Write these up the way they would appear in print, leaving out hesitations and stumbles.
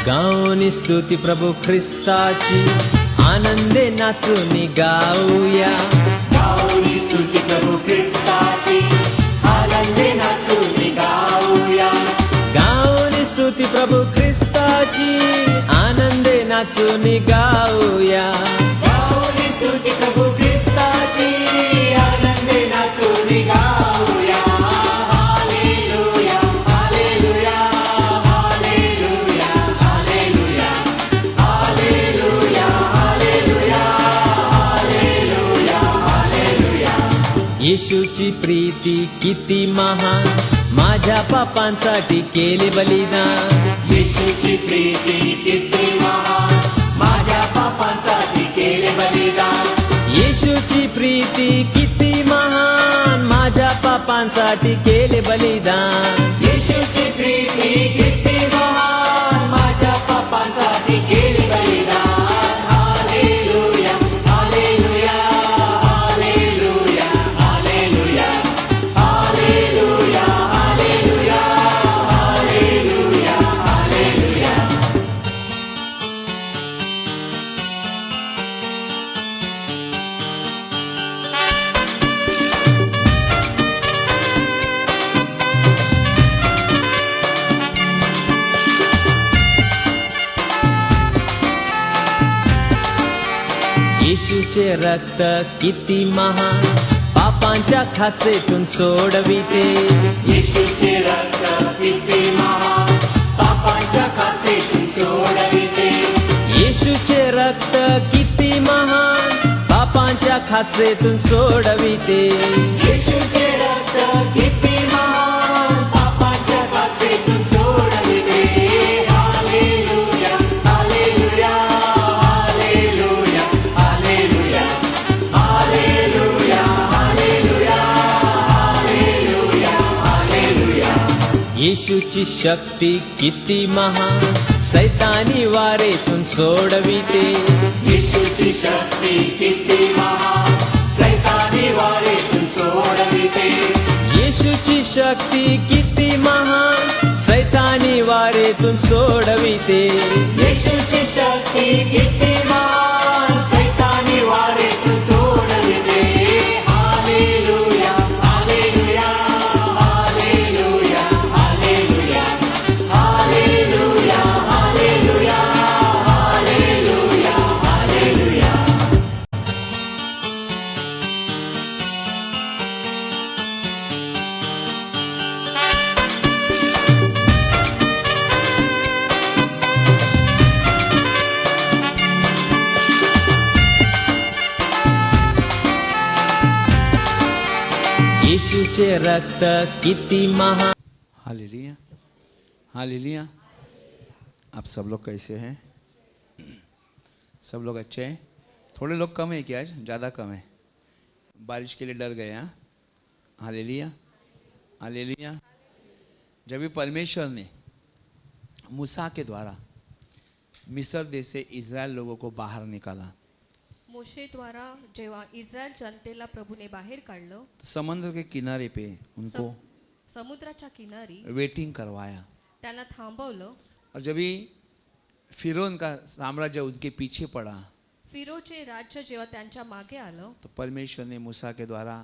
गाऊनी स्तुती प्रभू ख्रिस्ताची, आनंदे नाचून गाऊया. गाऊनी स्तुती प्रभू ख्रिस्ताची, आनंदे नाचून गाऊया. गाऊनी स्तुती प्रभू ख्रिस्ताची, आनंदे नाचून गाऊया. गाऊनी स्तुती प्रभू ख्रिस्ताची, आनंदे नाचून गाऊया. Hallelujah, hallelujah, hallelujah, hallelujah, hallelujah, hallelujah, hallelujah, hallelujah. येशूची प्रीती किती महान, माझ्या पापांसाठी केले बलिदान. येशूची प्रीती किती महान, माझ्या पापांसाठी केले बलिदान. येशूची प्रीती किती महान, माझ्या पापांसाठी केले बलिदान. येशूची प्रीती किती महान, माझ्या पापांसाठी केले बलिदान. Hallelujah, hallelujah, hallelujah, hallelujah, hallelujah, hallelujah, hallelujah, hallelujah. येशूचे रक्त किती महान, पापांच्या खाचेतून सोडविते. येशूचे रक्त किती महान, पापांच्या खाचेतून सोडविते. येशूचे रक्त किती महान, पापांच्या खाचेतून सोडविते. येशूचे रक्त किती महान, पापांच्या खाचेतून सोडविते. Hallelujah, hallelujah, hallelujah, hallelujah, hallelujah, hallelujah, hallelujah, hallelujah. येशूची शक्ती किती महान, सैतानी वारेतून सोडविते. येशूची शक्ती किती महान, सैतानी वारेतून सोडविते. येशूची शक्ती किती महान, सैतानी वारेतून सोडविते. येशूची शक्ती किती महान, सैतानी वारेतून सोडविते. Hallelujah, hallelujah, hallelujah, hallelujah, hallelujah, hallelujah, hallelujah, hallelujah. येशूचे रक्त किती महान. Hallelujah, hallelujah. आप सब लोग कैसे हैं? सब लोग अच्छे हैं? थोड़े लोग कम है क्या आज? ज़्यादा कम है. बारिश के लिए डर गए हाँ? Hallelujah, hallelujah. जब भी परमेश्वर ने मूसा के द्वारा मिस्र देश से इज़राइल लोगों को बाहर निकाला, मोशे द्वारा जेव्हा इस्रायल जनतेला प्रभूने बाहेर काढलं, तो समुद्र के किनारे पे उनको समुद्राच्या किनारी वेटिंग करवाया. त्यांना थांबवलं. और जब भी फिरौन का साम्राज्य उनके पीछे पड़ा, फिरोचे राज्य जेव्हा त्यांच्या मागे आलं, तो परमेश्वर ने मूसा के द्वारा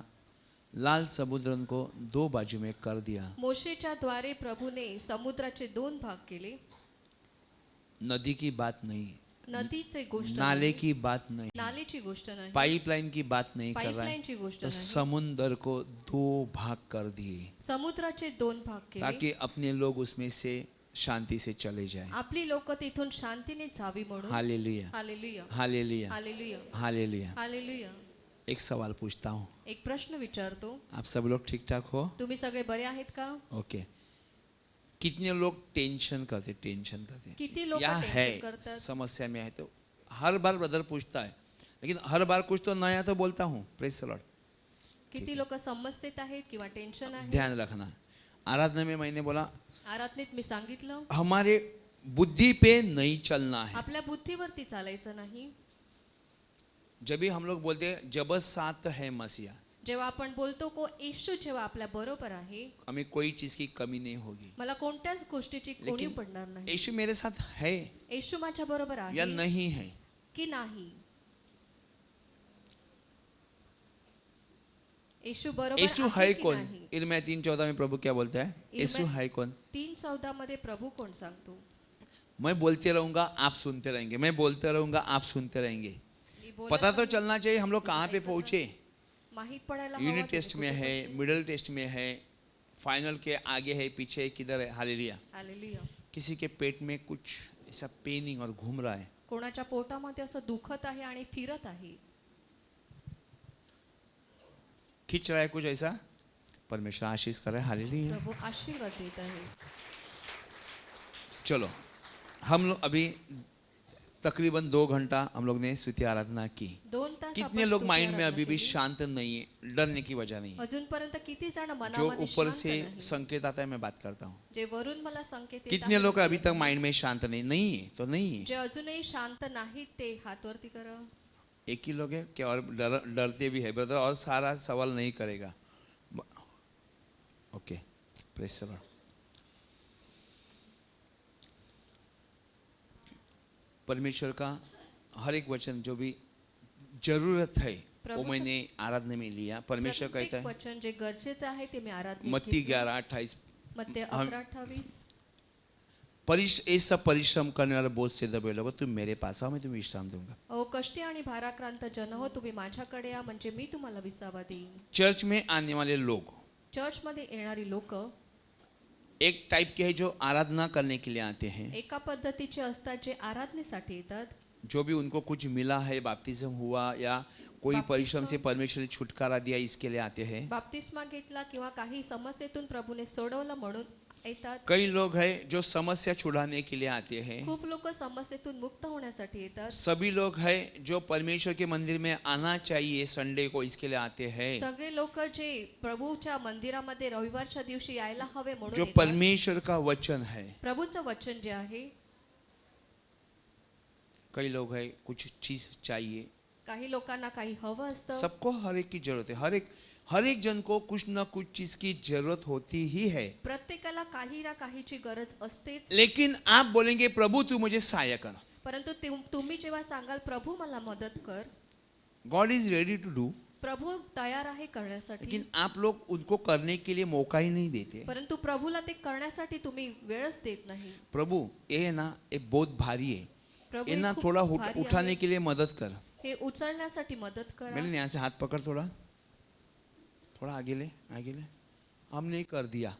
लाल समुद्र को दो बाजू में कर दिया. मोशेच्या द्वारे प्रभूने समुद्राचे दोन भाग केले. नदी की बात नहीं, नदीचे गोष्ट नाले नाही, की बात नहीं, नालेची गोष्ट नाही, पाइपलाइन की बात नहीं कर रहा है. पाईपलाईनची गोष्ट तो नाही, समुद्र को दो भाग कर दिए समुद्राचे दोन भाग केले, ताकि अपने लोग उसमें से शांति से चले जाए. आपली लोक तिथून शांतीने जावी म्हणून. Hallelujah, hallelujah, hallelujah, hallelujah, hallelujah. Hallelujah. एक सवाल पूछता हूँ, एक प्रश्न विचारतो, आप सब लोग ठीक ठाक हो? तुम्ही सगळे बरे आहेत का? ओके. कितने लोग टेंशन करते किती लोक या टेन्शन है करतात? समस्या में है तो हर बार ब्रदर पूछता है, लेकिन हर बार कुछ तो नया तो बोलता हूँ. Praise the Lord. किती लोक समस्येत आहेत किंवा टेन्शन आहे? ध्यान रखना. आराधना में मैंने बोला आराधनेत मी सांगितलं, हमारे बुद्धि पे नहीं चलना है. आपल्या बुद्धीवरती चालायचं नाही. जब भी हम लोग बोलते हैं जब साथ है मसीहा, जेव्हा आपण बोलतो को येशू जेव्हा आपल्या बरोबर आहे, हमें कोई चीज की कमी नहीं होगी। मला कोणत्याच गोष्टीची कोणी लेकिन पडणार नाही। यीशु मेरे साथ है येशू माझ्या बरोबर या आहे नहीं है, की नाही? येशू बरोबर यीशु आहे है की कौन? नाही? इरमिया 3:14 में प्रभु क्या बोलता है? यीशु है कौन? 3:14 मध्ये प्रभू कोण सांगतो? मैं बोलते रहूंगा, आप सुनते रहेंगे, मैं बोलते रहूंगा, आप सुनते रहेंगे। मी बोलत पता तो आहे, चलना चाहिए हम लोग कहाँ पे ऐकत पहुंचे। माहित पडायला हवं यूनिट तुम्ही टेस्ट में कुठे है, पोहोचले। मिडिल टेस्ट में है, फाइनल के आगे है, पीछे है, किधर है? हालेलुया। हालेलुया। किसी के पेट में कुछ ऐसा पेनिंग और घूम रहा है, कोणाच्या पोटामध्ये असं दुखत आहे आणि फिरत आहे, खींच रहा है कुछ ऐसा, परमेश्वर आशीष कर रहा है। हालेलुया। प्रभू आशीर्वाद देत आहे। चलो, हम लोग अभी तकरीबन 2 घंटा हम लोग ने स्तुति आराधना की। 2 तास कितने आपण लोग स्तुती माइंड में आराधना अभी भी केली। शांत नहीं है? डरने की वजह नहीं है। अजूनपर्यंत किती जण जो मनामध्ये ऊपर शांत से नाही? संकेत आता है मैं बात करता हूँ। जे वरून मला संकेत येत कितने आहे, लोग अभी तक माइंड में शांत नहीं है? तो नहीं है। जे अजूनही शांत नाहीत ते हात वरती करा। एक ही लोग है क्या? और डरते भी है ब्रदर, और सारा सवाल नहीं करेगा। Okay, praise the Lord. परमेश्वर का हर एक वचन जो भी जरूरत है वो प्रभुचं- मैंने आराधना में लिया। परमेश्वर प्रत्येक कहता है वचन जे गरजेचं आहे ते मी आराधना मत्ती 11:28, मत्ते हम- 11:28 ये सब परिश्रम करने वाला बोझ से दबे लोगों, तुम मेरे पास आओ, मैं तुम्हें विश्राम दूंगा। अहो कष्टी आणि भाराक्रांत जन हो, तुम्ही माझ्याकडे या म्हणजे मी तुम्हाला विसावा देईन। चर्च में आने वाले लोग चर्चमध्ये येणारी लोक एक टाइप के हैं जो आराधना करने के लिए आते हैं, एका पद्धतीचे असतात जे आराधनेसाठी येतात। जो भी उनको कुछ मिला है, बपतिस्म हुआ या कोई बपतिस्मा- परिश्रम से परमेश्वर ने छुटकारा दिया, इसके लिए आते हैं। बाप्तिस्मा घेतला किंवा काही समस्येतून प्रभूने सोडवलं म्हणून येतात। कई लोग हैं जो समस्या छुड़ाने के लिए आते हैं। खूप लोक समस्येतून मुक्त होण्यासाठी येतात। सभी लोग हैं जो परमेश्वर के मंदिर में आना चाहिए संडे को, इसके लिए आते हैं। सगळे लोक जे प्रभूच्या मंदिरामध्ये रविवारच्या दिवशी यायला हवे म्हणून जो येतात। परमेश्वर का वचन है। प्रभूचं वचन जे आहे, कई लोग हैं कुछ चीज चाहिए, काही लोकांना काही हवं असतं। सबको हर एक की जरूरत है। हर एक जन को कुछ ना कुछ चीज की जरूरत होती ही है। प्रत्येकाला काही ना काहीची गरज असतेच। लेकिन आप बोलेंगे प्रभु तू मुझे सहाय कर, परंतु तुम्ही जेव्हा सांगाल प्रभू मला मदत कर, God is ready to do, प्रभू तयार आहे करण्यासाठी, लेकिन आप लोग उनको करने के लिए मौका ही नहीं देते। परंतु प्रभूला ते करण्यासाठी तुम्ही वेळच देत नाही। प्रभु ये है ना, ये बहुत भारी है, प्रभू ये हे ना खूप थोड़ा भारी उठाने आहे। के लिए मदद कर। हे उचलण्यासाठी मदत करा। मैंने यहाँ से हाथ पकड़, थोड़ा आगे ले, आगे ले। हमने ही कर दिया,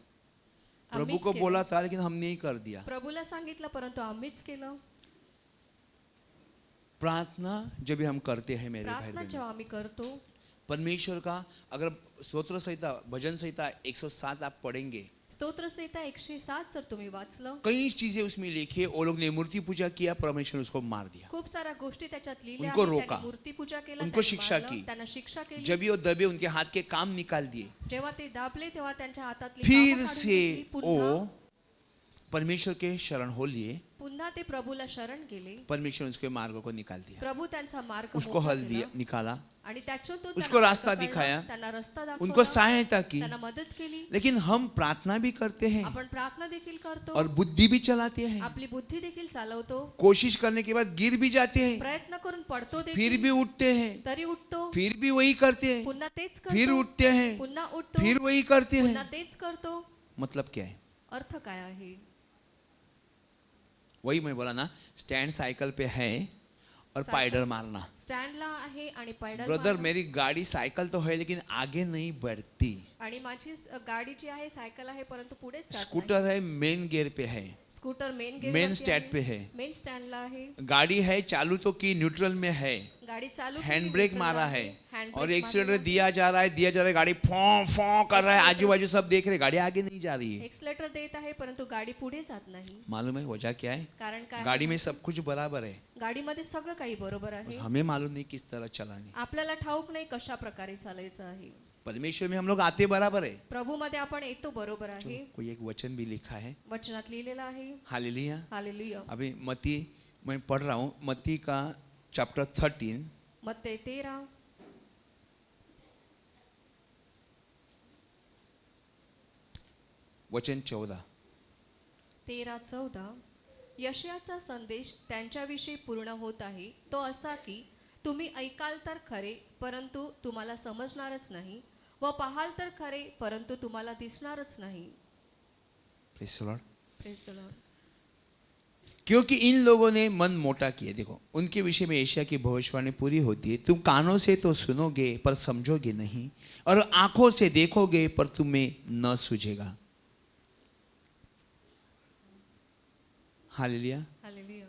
प्रभु आम्हीच को केलं। बोला था लेकिन हमने ही कर दिया। प्रभूला सांगितलं परंतु आम्हीच केलं। प्रार्थना जब भी हम करते हैं मेरे भाई प्रार्थना बहनों, जेव्हा आम्ही करतो, परमेश्वर का अगर स्तोत्र संहिता, भजन संहिता 107 आप पढ़ेंगे, स्तोत्र संहिता 107 जर तुम्ही वाचलं, कई चीजें उसमें लिखी है। वो लोग ने मूर्ति पूजा किया, परमेश्वर ने उसको मार दिया। खूप साऱ्या गोष्टी त्याच्यात लिहिल्या उनको आहेत। रोका, त्यांनी मूर्ती पूजा केलं, उनको त्यांनी शिक्षा मारलं, की। त्यांना शिक्षा केली। जब ये वो दबे, उनके हाथ के काम निकाल दिए, जेव्हा ते दाबले तेव्हा त्यांच्या हातातली फिर कामं काढून से घेतली। वो परमेश्वर के शरण हो लिए, पुन्हा ते प्रभूला शरण गेले। परमेश्वर ने उसके मार्ग को निकाल दिया, प्रभू त्यांचा मार्ग उसको मोकळा हल दिया, केला निकाला, आणि त्याच्यातून उसको त्यांना रास्ता पकडलं, दिखाया, त्यांना रस्ता उनको दाखवला, सहायता की। त्यांना मदत केली। लेकिन हम प्रार्थना भी करते हैं आपण प्रार्थना देखील करतो, और बुद्धि भी चलाते हैं, आपली बुद्धी देखील चालवतो, कोशिश करने के बाद गिर भी जाते हैं, प्रयत्न करून पडतो फिर देखील, भी उठते हैं, तरी उठतो, फिर भी वही करते हैं, पुन्हा तेच फिर करतो, उठते हैं, पुन्हा उठतो, फिर वही करते पुन्हा हैं। तेच करतो। मतलब क्या है? अर्थ काय आहे? वही मैं बोला ना, स्टैंड साइकिल पे है और पाइडल मारना। स्टँडला आहे आणि पैडल ब्रदर मारणं। मेरी गाड़ी साइकिल तो है लेकिन आगे नहीं बढ़ती। आणि माझी गाडी जी आहे सायकल आहे परंतु पुढेच जात नाही। स्कूटर है मेन गियर पे है, स्कूटर मेन मेन स्टैंड पे है। मेन स्टँडला आहे। गाड़ी है चालू तो की, न्यूट्रल में है, गाडी चालू हैंड केली, ब्रेक neutral मारा आहे, है hand और brake एक्सीलरेटर मारलेला दिया जा रहा है, गाड़ी फॉ फॉ कर रहा है, आजू बाजू सब देख रहे, गाड़ी आगे नहीं जा रही आहे। है। एक्सलेटर देत आहे परंतु गाडी पुढे जात नाही। मालूम है वजह क्या है? कारण काय? गाड़ी में सब कुछ बराबर है, गाडीमध्ये सगळं काही बरोबर बस आहे, हमें मालूम नहीं किस तरह चलानी। आपल्याला ठाऊक नाही कशा प्रकारे चालायचं आहे। परमेश्वर में हम लोग आते बराबर है। प्रभू मध्ये आपण येतो बरोबर आहे, कोई एक वचन भी लिखा है, वचनात लिहिलेलं आहे। हालेलुया। हालेलुया। अभी मत्ती मैं पढ़ रहा हूँ, मत्ती का चैप्टर 13, मत्ते 13 वचन 14. 13-14 यशयाचा संदेश त्यांच्याविषयी पूर्ण होत आहे, तो असा की तुम्ही ऐकाल तर खरे, परंतु तुम्हाला समजणारच नाही, व पाहाल तर खरे, परंतु तुम्हाला दिसणारच नाही. Praise the Lord. Praise the Lord. क्योंकि इन लोगों ने मन मोटा किया. देखो उनके विषय में एशिया की भविष्यवाणी पूरी होती है. तुम कानों से तो सुनोगे पर समझोगे नहीं, और आंखों से देखोगे पर तुम्हें न सूझेगा. हालेलुया. हालेलुया.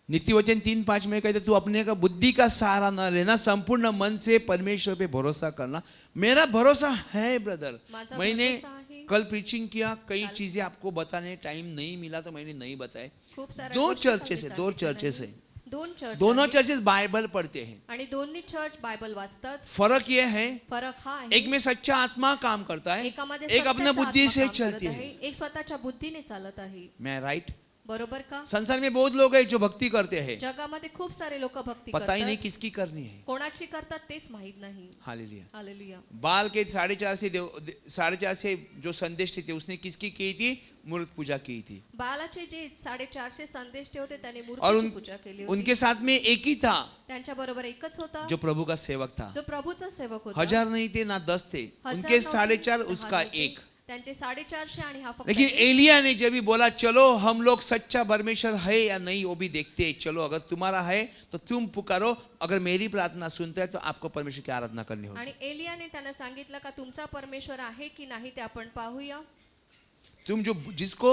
नीति वचन 3:5 में कहते तू अपने का बुद्धि का सहारा न लेना, संपूर्ण मन से परमेश्वर पे भरोसा करना. मेरा भरोसा है ब्रदर. माझा मैंने भरोसा आहे. कल प्रीचिंग किया, कई चीजें आपको बताने टाइम नहीं मिला तो मैंने नहीं बताए. खूप साऱ्या दो गोष्टी चर्चेस है, खाली दो सांगितल्या चर्चेस नाही. है. दोन चर्च दोनों आहेत. चर्चेस बाइबल पढ़ते हैं. आणि दोन्ही चर्च बायबल वाचतात. फर्क यह है, फरक हा आहे, एक में सच्चा आत्मा काम करता है, एकामध्ये एक अपना सत्याचा बुद्धि आत्मा से काम चलती करत है. आहे, एक स्वतःच्या बुद्धीने चालत आहे. मैं राइट? बरोबर का? संसार में बहुत लोग हैं जो भक्ति करते हैं, जगामध्ये खूप सारे लोक भक्ती पता ही नहीं करतात, किसकी करनी है. कोणाची करतात तेच माहित नाही. हालेलुया. हालेलुया. बाल के 4.5 से जो संदेश थे उसने किसकी की थी? मूर्त पूजा की थी. बालाचे जे 450 संदेश होते त्याने और मूर्तीची पूजा केली होती. उनके साथ में एक ही था त्यांच्या बरोबर एकच होता जो प्रभु का सेवक था. जो प्रभूचा सेवक होता. 1000 नहीं थे ना 10 थे, हजार उनके नव्हते, 4.5 दहा उसका नव्हते. एक. त्यांचे 450 आणि हा फक्त लेकिन एक. एलिया ने जब भी बोला चलो हम लोग सच्चा परमेश्वर है या नहीं वो भी देखते हैं, चलो अगर तुम्हारा है तो तुम पुकारो, अगर मेरी प्रार्थना सुनता है तो आपको परमेश्वर की आराधना करनी होगी. आणि एलियाने त्यांना सांगितलं का तुमचा परमेश्वर आहे की नाही ते आपण पाहूया. तुम जो जिसको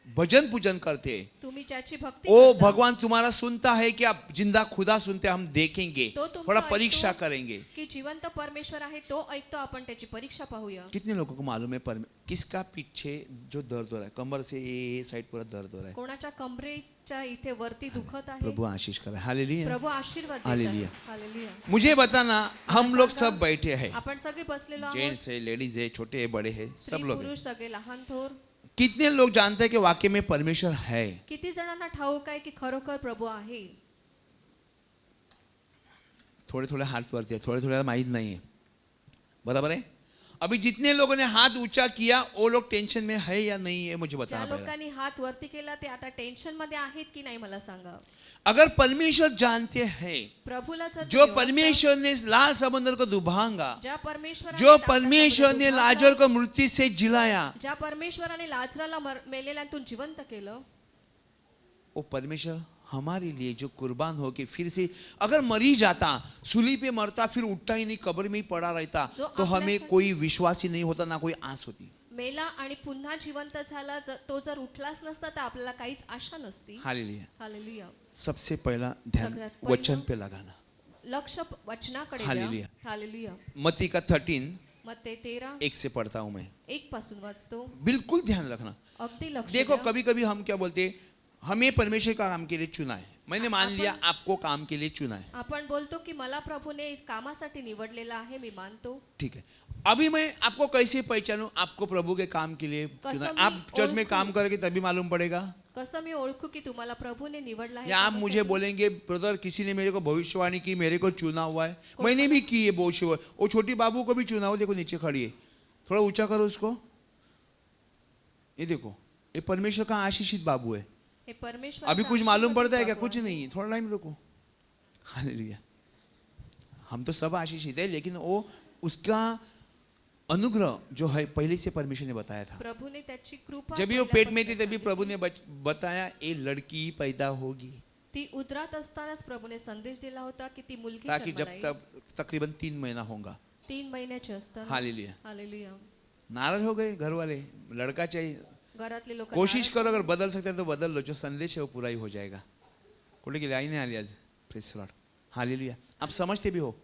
भजन पूजन करते हैं तुम्ही ज्याची भक्ती ओ करता, भगवान तुम्हारा सुनता है कि आप जिंदा खुदा सुनते हैं, हम देखेंगे, तो तुमचा थोड़ा ऐकतो परीक्षा करेंगे. की जिवंत परमेश्वर आहे तो ऐकतो, आपण त्याची परीक्षा पाहूया. कितने लोगों को मालूम है किसका पीछे जो दर्द हो रहा है, कमर से ये साइड पूरा दर्द हो रहा है. कोणाच्या कमरेच्या इथे वरती दुखत आहे. प्रभु आशीष करे. हालेलुया. प्रभू आशीर्वाद देत हालेलुया. आहे. हालेलुया. मुझे बताना, हम लोग सब बैठे हैं, आपण सगळे बसलेलो आहोत. जेंट्स है, लेडीज है, छोटे है, बड़े है, सब स्त्री लोग हैं. पुरुष सगळे लहान थोर. कितने लोग जानते हैं कि वाकई में परमेश्वर है? किती जणांना ठाऊक आहे की खरोखर प्रभू आहे. थोड़े थोड़े हाथ वरती है, थोड़े थोड़े माहित नहीं है. बराबर है. अभी जितने लोगों ने हाथ ऊंचा किया वो लोग टेंशन में है या नहीं है मुझे ज्या बताना पड़ेगा. लोकांनी हात वरती केला ते आता टेन्शन मध्ये आहेत की नाही मला सांगा. अगर परमेश्वर जानते हैं, प्रभूला जर जो ते परमेश्वर ने लाल समंदर को डुबांगा, ज्या परमेश्वराने जो लाजराला परमेश्वर ने दुभावला, लाजर को मृत्यु से जिलाया, ज्या परमेश्वराने लाजराला मेलेल्यांतून जिवंत केलं, वो परमेश्वर हमारे लिए जो कुर्बान हो के फिर से अगर मरी जाता, सूली पे मरता, फिर उठता ही नहीं, कब्र में ही पड़ा रहता, जो तो हमें आपल्यासाठी- कोई विश्वास ही नहीं होता, ना कोई आस होती. मेला आणि पुन्हा जिवंत झाला, तो जर उठलाच नसता तर आपल्याला काहीच आशा नसती. हालेलुया. हालेलुया. सबसे पहला ध्यान सगळ्यात पहिलं वचन पे लगाना. लक्ष वचनाकडे हालेलुया. द्या. हालेलुया. मत्ती का 13 मत्ते 13 1 से पढ़ता हूं मैं. 1 पासून वाचतो. बिल्कुल ध्यान रखना. अगदी लक्ष देखो द्या. कभी कभी हम क्या बोलते हैं, हमें परमेश्वर का काम के लिए चुना है. मैंने मान लिया आपको काम के लिए चुना है. आपण बोलतो की मला प्रभूने कामासाठी निवडलेला आहे, मी मानतो. ठीक है. अभी मैं आपको कैसे पहचानूं आपको प्रभु के काम के लिए कसं चुना है? मी आप चर्च में ओळखू? काम करेंगे तभी मालूम पड़ेगा. कसं मी ओळखू की तुम्हाला प्रभूने निवडला आहे या आप कामासाठी? मुझे बोलेंगे ब्रदर किसी ने मेरे को भविष्यवाणी की, मेरे को चुना हुआ है. मैंने भी की है भविष्यवाणी. वो छोटी बाबू को भी चुना हुआ, देखो नीचे खड़ी है. थोड़ा ऊंचा करो उसको. ये देखो, ये परमेश्वर का आशीषित बाबू है. हे परमेश्वर अभी कुछ मालूम पड़ता है क्या? कुछ नहीं है. थोड़ा टाइम रुको. हालेलुया. हम तो सब आशीषित है, लेकिन वो उसका अनुग्रह जो है पहले से परमेश्वर ने बताया था. प्रभूने त्याची कृपा जब भी वो पेट में थी पहिल्यापासून तभी प्रभु ने बताया ये लड़की पैदा होगी, ती उदरात असतानाच प्रभूने संदेश दिला होता की ती मुलगी ताकि जब जन्माला तक तकरीबन 3 महीना होगा. 3 महिन्याची असताना. हालेलुया. हालेलुया. नाराज हो गए घर वाले, लड़का चाहिए. घरातले लोक कोशिश करो, अगर बदल सकते हैं तो बदल लो. जो संदेश है वो पूरा ही हो जाएगा. कुठे गेले? आई नहीं आली आज. Praise the Lord. हालेलुया. आप समझते भी हो.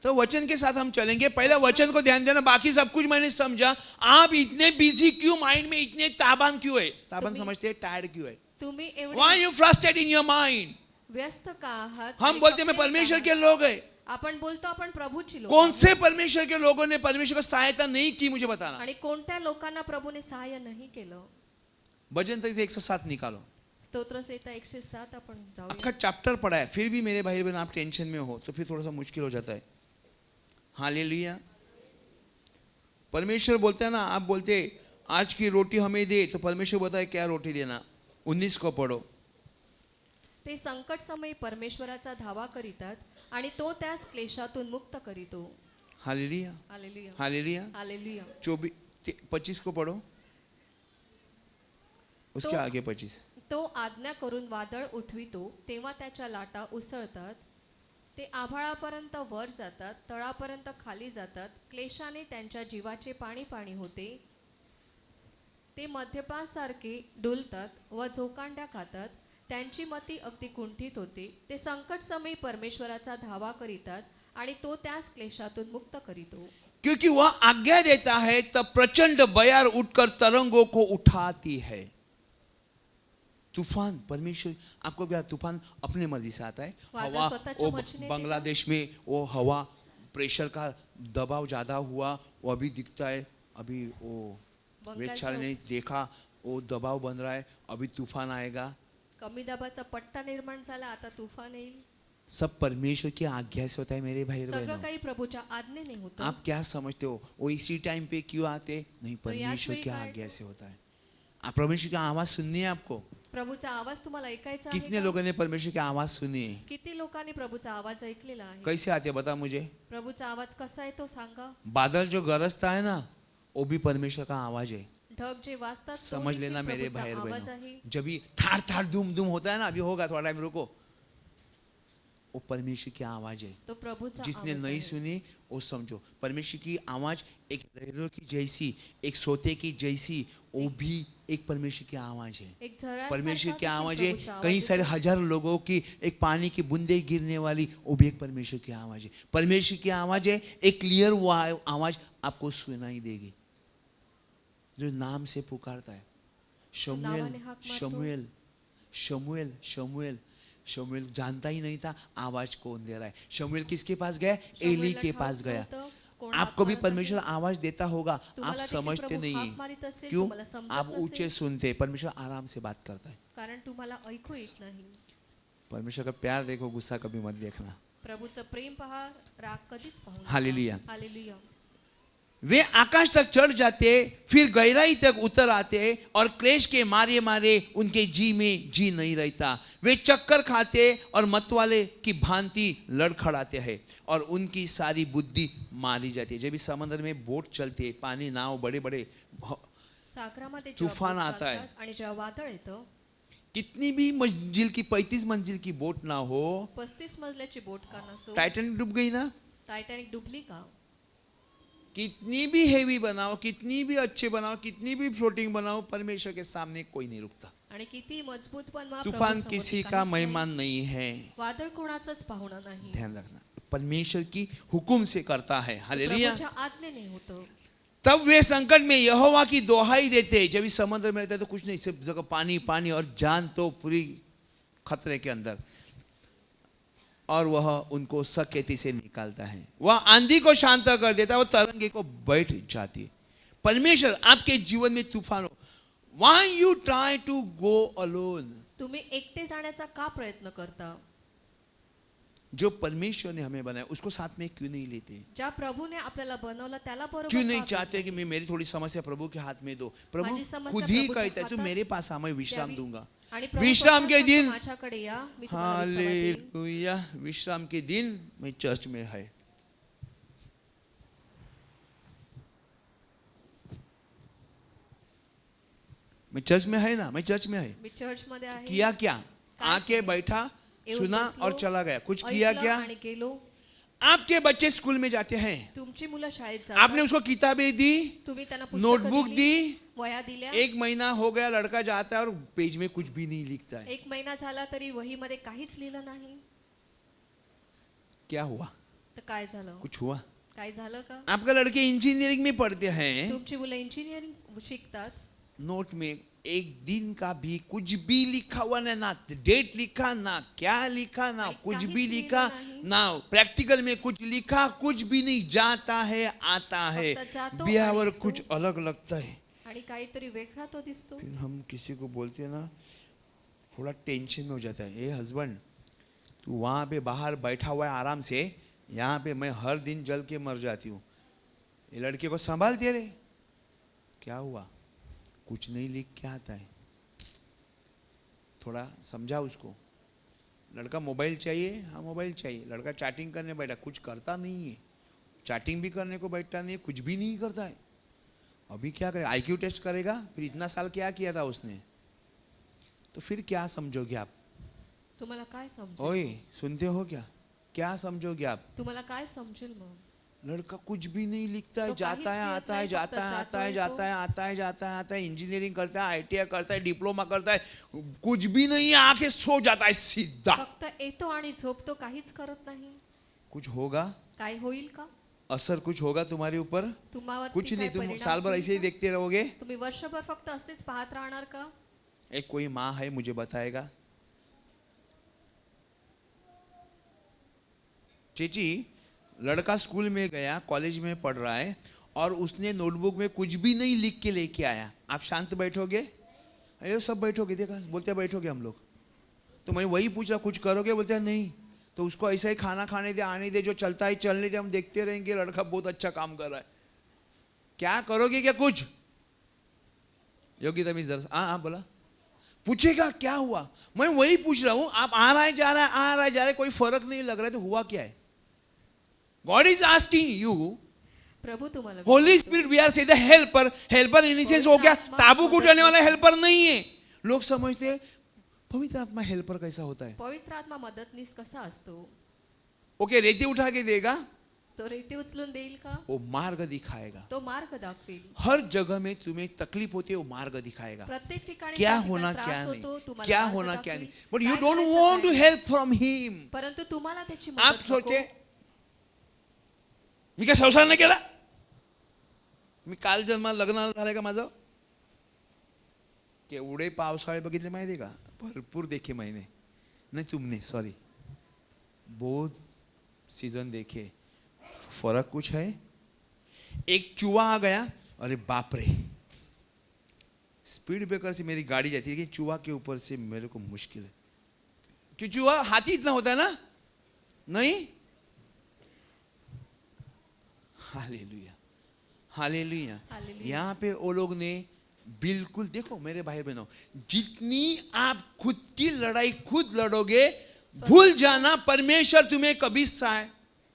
तो वचन के साथ हम चलेंगे. पहला वचन को ध्यान देना, बाकी सब कुछ मैंने समझा. आप इतने बिजी क्यों, माइंड में इतने ताबान क्यों है? ताबान समझते हैं, टायर्ड क्यों है? तुम्ही Why एवढे you frustrated in your mind? व्यस्त का आहात? हम आणि बोलते हैं मैं कपडे परमेश्वर का के लोग हैं. आपण बोलतो आपण प्रभूची लोक कौन आहोत. से परमेश्वर के लोगों ने परमेश्वर को सहायता नहीं की, मुझे बताना. आणि कोणत्या लोकांना प्रभूने सहाय्य नाही केलं? भजन तक से 107 निकालो. स्तोत्र संहिता 107 आपण जाऊया. अक्का चैप्टर पढ़ा है, फिर भी मेरे भाई बहन आप टेंशन में हो तो फिर थोड़ा सा मुश्किल हो जाता है. हालेलुया. परमेश्वर बोलते हैं ना, आप बोलते आज की रोटी हमें दे, तो परमेश्वर बताए क्या रोटी देना। 19 को पढ़ो। ते संकट समयी परमेश्वराचा धावा करीतात आणि तो त्यास क्लेशातून मुक्त करीतो. Hallelujah, hallelujah. हालेलुया। हालेलुया. 25 को पढ़ो, उसके तो- आगे 25। तो आज्ञा करून वादळ उठवितो, तेव्हा त्याच्या लाटा उसळतात. ते आभाळापर्यंत वर जातात, तळापर्यंत खाली जातात. क्लेशाने त्यांच्या जीवाचे पाणी पाणी होते. ते मद्यपासारखे डुलतात व झोकांड्या खातात. त्यांची मती अगदी कुंठित होते. ते संकट समयी परमेश्वराचा धावा करीतात आणि तो त्यास क्लेशातून मुक्त करीतो. क्योंकि वह आज्ञा देता है तब प्रचंड बयार उठकर तरंगों को उठाती है। तूफान, परमेश्वर आपको क्या तूफान अपने मर्जी से आता है। वादळ हवा, स्वतःच्या वो मर्जीने बांग्लादेश में वो हवा प्रेशर का दबाव ज्यादा हुआ, वो अभी दिखता है। अभी वो बंगालच्या वेधशाला ने देखा, वो दबाव बन रहा है, अभी तूफान आएगा। कमी दाबाचा पट्टा निर्माण झाला, आता तुफान येईल. सब परमेश्वर की आज्ञा से होता है मेरे भाई सगळं बहनों। काही प्रभूच्या आज्ञेने होतं. आप क्या समझते हो वो इसी टाइम पे क्यों आते? नहीं, तो याच परमेश्वर वेळी की काय आज्ञा तो? से होता है। आप परमेश्वर की आवाज सुननी है आपको। प्रभूचा आवाज तुम्हाला ऐकायचा आहे कितने का? लोगों ने परमेश्वर की आवाज सुनी है? किती लोकांनी प्रभूचा आवाज ऐकलेला आहे? कैसे आते हैं बता मुझे। प्रभूचा आवाज कसा येतो सांगा. बादल जो गरजता है ना, वो भी परमेश्वर का आवाज है। ढग जे वाजतात तो समझ देखील लेना मेरे प्रभूचा भाई और आवाज बहनों, आहे. जब भी थार थार धूम धूम होता है ना, अभी होगा थोड़ा टाइम रुको, वो परमेश्वर की आवाज है। तो प्रभूचा जिसने आवाज नहीं आहे. सुनी वो समझो। परमेश्वर की आवाज एक लहरों की जैसी, एक सोते की जैसी, वो भी एक परमेश्वर की आवाज है। एक झरा परमेश्वर की आवाज है। प्रभूचा आवाज कई येतो. सारे हजारों लोगों की एक पानी की बूंदे गिरने वाली, वो भी एक परमेश्वर की आवाज है। परमेश्वर की आवाज है, एक क्लियर आवाज आपको सुनाई देगी, जो नाम से पुकारता है। शमूएल नावाने हाक मारतो. शमूएल शमूएल शमूएल शमूएल जानता ही नहीं था आवाज कौन दे रहा है। शमूएल किसके पास गया? एली शमूएलला के ठाऊक पास गया। नव्हतं कोण आपको हाक भी मारत परमेश्वर आहे. आवाज देता होगा, आप तुम्हाला देखील समझते प्रभू नहीं हाक मारित असेल, क्यों? तुम्हाला समजत आप नसेल. ऊंचे सुनते, परमेश्वर आराम से बात करता है। कारण तुम्हाला ऐकू येत नाही. परमेश्वर का प्यार देखो, गुस्सा कभी मत देखना। प्रभूचं प्रेम पहा, राग कधीच पाहू नका. हालेलुया. हालेलुया. वे आकाश तक चढ़ जाते, फिर गहराई तक उतर आते, और क्लेश के मारे मारे उनके जी में जी नहीं रहता। वे चक्कर खाते और मतवाले की भांति लड़खड़ाते हैं, और उनकी सारी बुद्धि मारी जाती है। जब इस समंदर में बोट चलते, पानी नाव बड़े बड़े, सागरामध्ये जेव्हा तुफान बोट आता है. चालतात आणि जेव्हा वादळ येतं, कितनी भी मंजिल की 35 मंजिल की बोट ना हो, 35 मजल्याची बोट का नसो, टाइटैनिक डूब गई ना। टायटॅनिक डुबली का? कितनी भी हेवी बनाओ, कितनी भी अच्छे बनाओ, कितनी भी फ्लोटिंग बनाओ, परमेश्वर के सामने कोई नहीं रुकता। आणि किती मजबूत बनवा, तूफान प्रभूसमोर किसी काहीच का नाही. मेहमान नहीं है। वादळ कोणाचंच पाहुणा नाही. ध्यान रखना, परमेश्वर की हुकुम से करता है। हालेलुया। प्रभूच्या आज्ञेने होतं. तब वे संकट में यहोवा की दोहाई देते। जब इस समुद्र में रहते तो कुछ नहीं, सिर्फ जगह पानी पानी, और जान तो पूरी खतरे के अंदर, और वह उनको सकेती से निकालता है। वह आंधी को शांत कर देता है, वो तरंगे को बैठ जाती है। परमेश्वर आपके जीवन में तूफान हो, why you try to go alone? तुम्ही एकटे जाण्याचा का प्रयत्न करता? जो परमेश्वर ने हमें बनाया उसको साथ में क्यों नहीं लेते? ज्या प्रभूने आपल्याला बनवलं त्याला बरोबर क्यों नहीं का चाहते कि मैं मेरी थोड़ी समस्या प्रभु के हाथ में दो? प्रभु माझी समस्या खुद ही प्रभूच्या कहता है तू हातात मेरे पास आ, मैं विश्राम द्यावी. दूंगा। आणि प्रभू विश्राम के स्वतः दिन, माझ्याकडे या, मी तुम्हाला विश्राम देईन. हालेलुया, विश्राम के दिन मैं चर्च में है। मैं चर्च में है ना, मैं चर्च में है। मी चर्च मध्ये आहे. किया क्या? काय आके बैठा, येऊन सुना बसलो, और चला गया। कुछ किया ऐकलं क्या? आणि गेलो. आपके बच्चे स्कूल में जाते हैं, तुमची मुलं शाळेत आपने जातात. उसको किताबें दी, तुम्ही त्यांना पुस्तकं नोटबुक दिली, दी, वह्या दिल्या. 1 महीना हो गया, लड़का जाता है और पेज में कुछ भी नहीं लिखता है। 1 महिना झाला तरी वहीमध्ये काहीच लिहिलं नाही. क्या हुआ? तर काय झालं? कुछ हुआ? काय झालं का? आपका लड़के इंजीनियरिंग में पढ़ते हैं, तुमची मुलं इंजिनिअरिंग शिकतात. नोट में एक दिन का भी कुछ भी लिखा हुआ नहीं, ना डेट लिखा, ना क्या लिखा, ना आणि कुछ काहीच भी लिहिलं लिखा, नाही. ना प्रैक्टिकल में कुछ लिखा, कुछ भी नहीं, जाता है आता है, फक्त जातो बिहेवियर आणि कुछ अलग लगता है। आणि काहीतरी वेगळा तो दिसतो. फिर हम किसी को बोलते हैं ना, थोड़ा टेंशन में हो जाता है, ए हस्बैंड तू वहाँ पे बाहर बैठा हुआ है आराम से, यहाँ पे मैं हर दिन जल के मर जाती हूँ, ये लड़के को संभालते रहे। क्या हुआ? कुछ नहीं लिख के आता है। थोड़ा समझा उसको। लड़का मोबाइल चाहिए, हाँ मोबाइल चाहिए। लड़का चैटिंग करने बैठा, कुछ करता नहीं है। चैटिंग भी करने को बैठता नहीं है, कुछ भी नहीं करता है। अभी क्या करे, आईक्यू टेस्ट करेगा? फिर इतना साल क्या किया था उसने? तो फिर क्या समझोगे आप? तुम्हाला काय समजेल? ओए सुनते हो क्या समझोगे आप? तुम्हाला काय समजेल मग? लड़का कुछ भी नहीं लिखता है, तो जाता है काहीच आता है लिहित जाता है नाही, आता है फक्त जाता है आता है जाता है आता है, इंजीनियरिंग करता है, आईटीआई करता है, डिप्लोमा करता है, कुछ भी नहीं, आके सो जाता है सीधा। फक्त येतो आणि झोपतो, काहीच करत नाही. कुछ होगा, काय होईल का? असर कुछ होगा तुम्हारे ऊपर? तुम्हावर कुछ नहीं, तुम साल भर ऐसे ही देखते रहोगे। तुम्ही वर्षभर फक्त असेच पाहत राहणार का? एक कोई माँ है मुझे बताएगा, चेची लड़का स्कूल में गया, कॉलेज में पढ़ रहा है और उसने नोटबुक में कुछ भी नहीं लिख के लेके आया, आप शांत बैठोगे? अरे सब बैठोगे, देखा बोलते हैं बैठोगे हम लोग। तो मैं वही पूछ रहा, कुछ करोगे? बोलते हैं नहीं। तो उसको ऐसा ही खाना खाने दे, आने दे, जो चलता है चलने दे, हम देखते रहेंगे, लड़का बहुत अच्छा काम कर रहा है। क्या करोगे क्या कुछ? योगी तमीज जरा, हाँ बोला। पूछेगा क्या हुआ? मैं वही पूछ रहा हूं, आप आ रहा है जा रहा है, आ रहा है जा रहा है, कोई फर्क नहीं लग रहा है, तो हुआ क्या है? गॉड इज आस्किंग यू, प्रभु तुम्हाला holy spirit we are say the helper, helper in sense हो गया, ताबूत उठाने वाला हेल्पर नहीं है। लोग समझते हैं पवित्र आत्मा हेल्पर कैसा होता है? पवित्र आत्मा मदतनीस कसा असतो? ओके, रेती उठा के देगा, तो रेती उचलून देईल का? वो मार्ग दिखाएगा। तो मार्ग दाखवेल. हर जगह में तुम्हें तकलीफ होती है, वो मार्ग दिखाएगा। प्रत्येक ठिकाणी क्या ज्या ठिकाणी होना त्रास क्या होतो, नहीं, तुम्हाला क्या मार्ग होना क्या दाखवेल. नहीं, बट यू काय डोंट करायचं वांट टू काय? हेल्प फ्रॉम हिम। परंतु तुम्हाला त्याची आप मदत सोचे नको. मी काय संसार नाही केला? मी काल जन्माला लग्न झालंय का माझं? केवढे पावसाळे बघितले माहिती का? भरपूर देखे मैंने, नहीं तुमने, सॉरी, बहुत सीजन देखे। फर्क कुछ है? एक चूहा आ गया, अरे बाप रे, स्पीड ब्रेकर से मेरी गाड़ी जाती है कि चूहा के ऊपर से मेरे को मुश्किल है। क्यों? चूहा हाथी इतना होता है ना? नहीं। Hallelujah, hallelujah. हालेलुया। यहाँ पे वो लोग ने बिल्कुल, देखो मेरे भाई बहनों, जितनी आप खुद की लड़ाई खुद लड़ोगे, भूल जाना परमेश्वर तुम्हें कभी सहाय।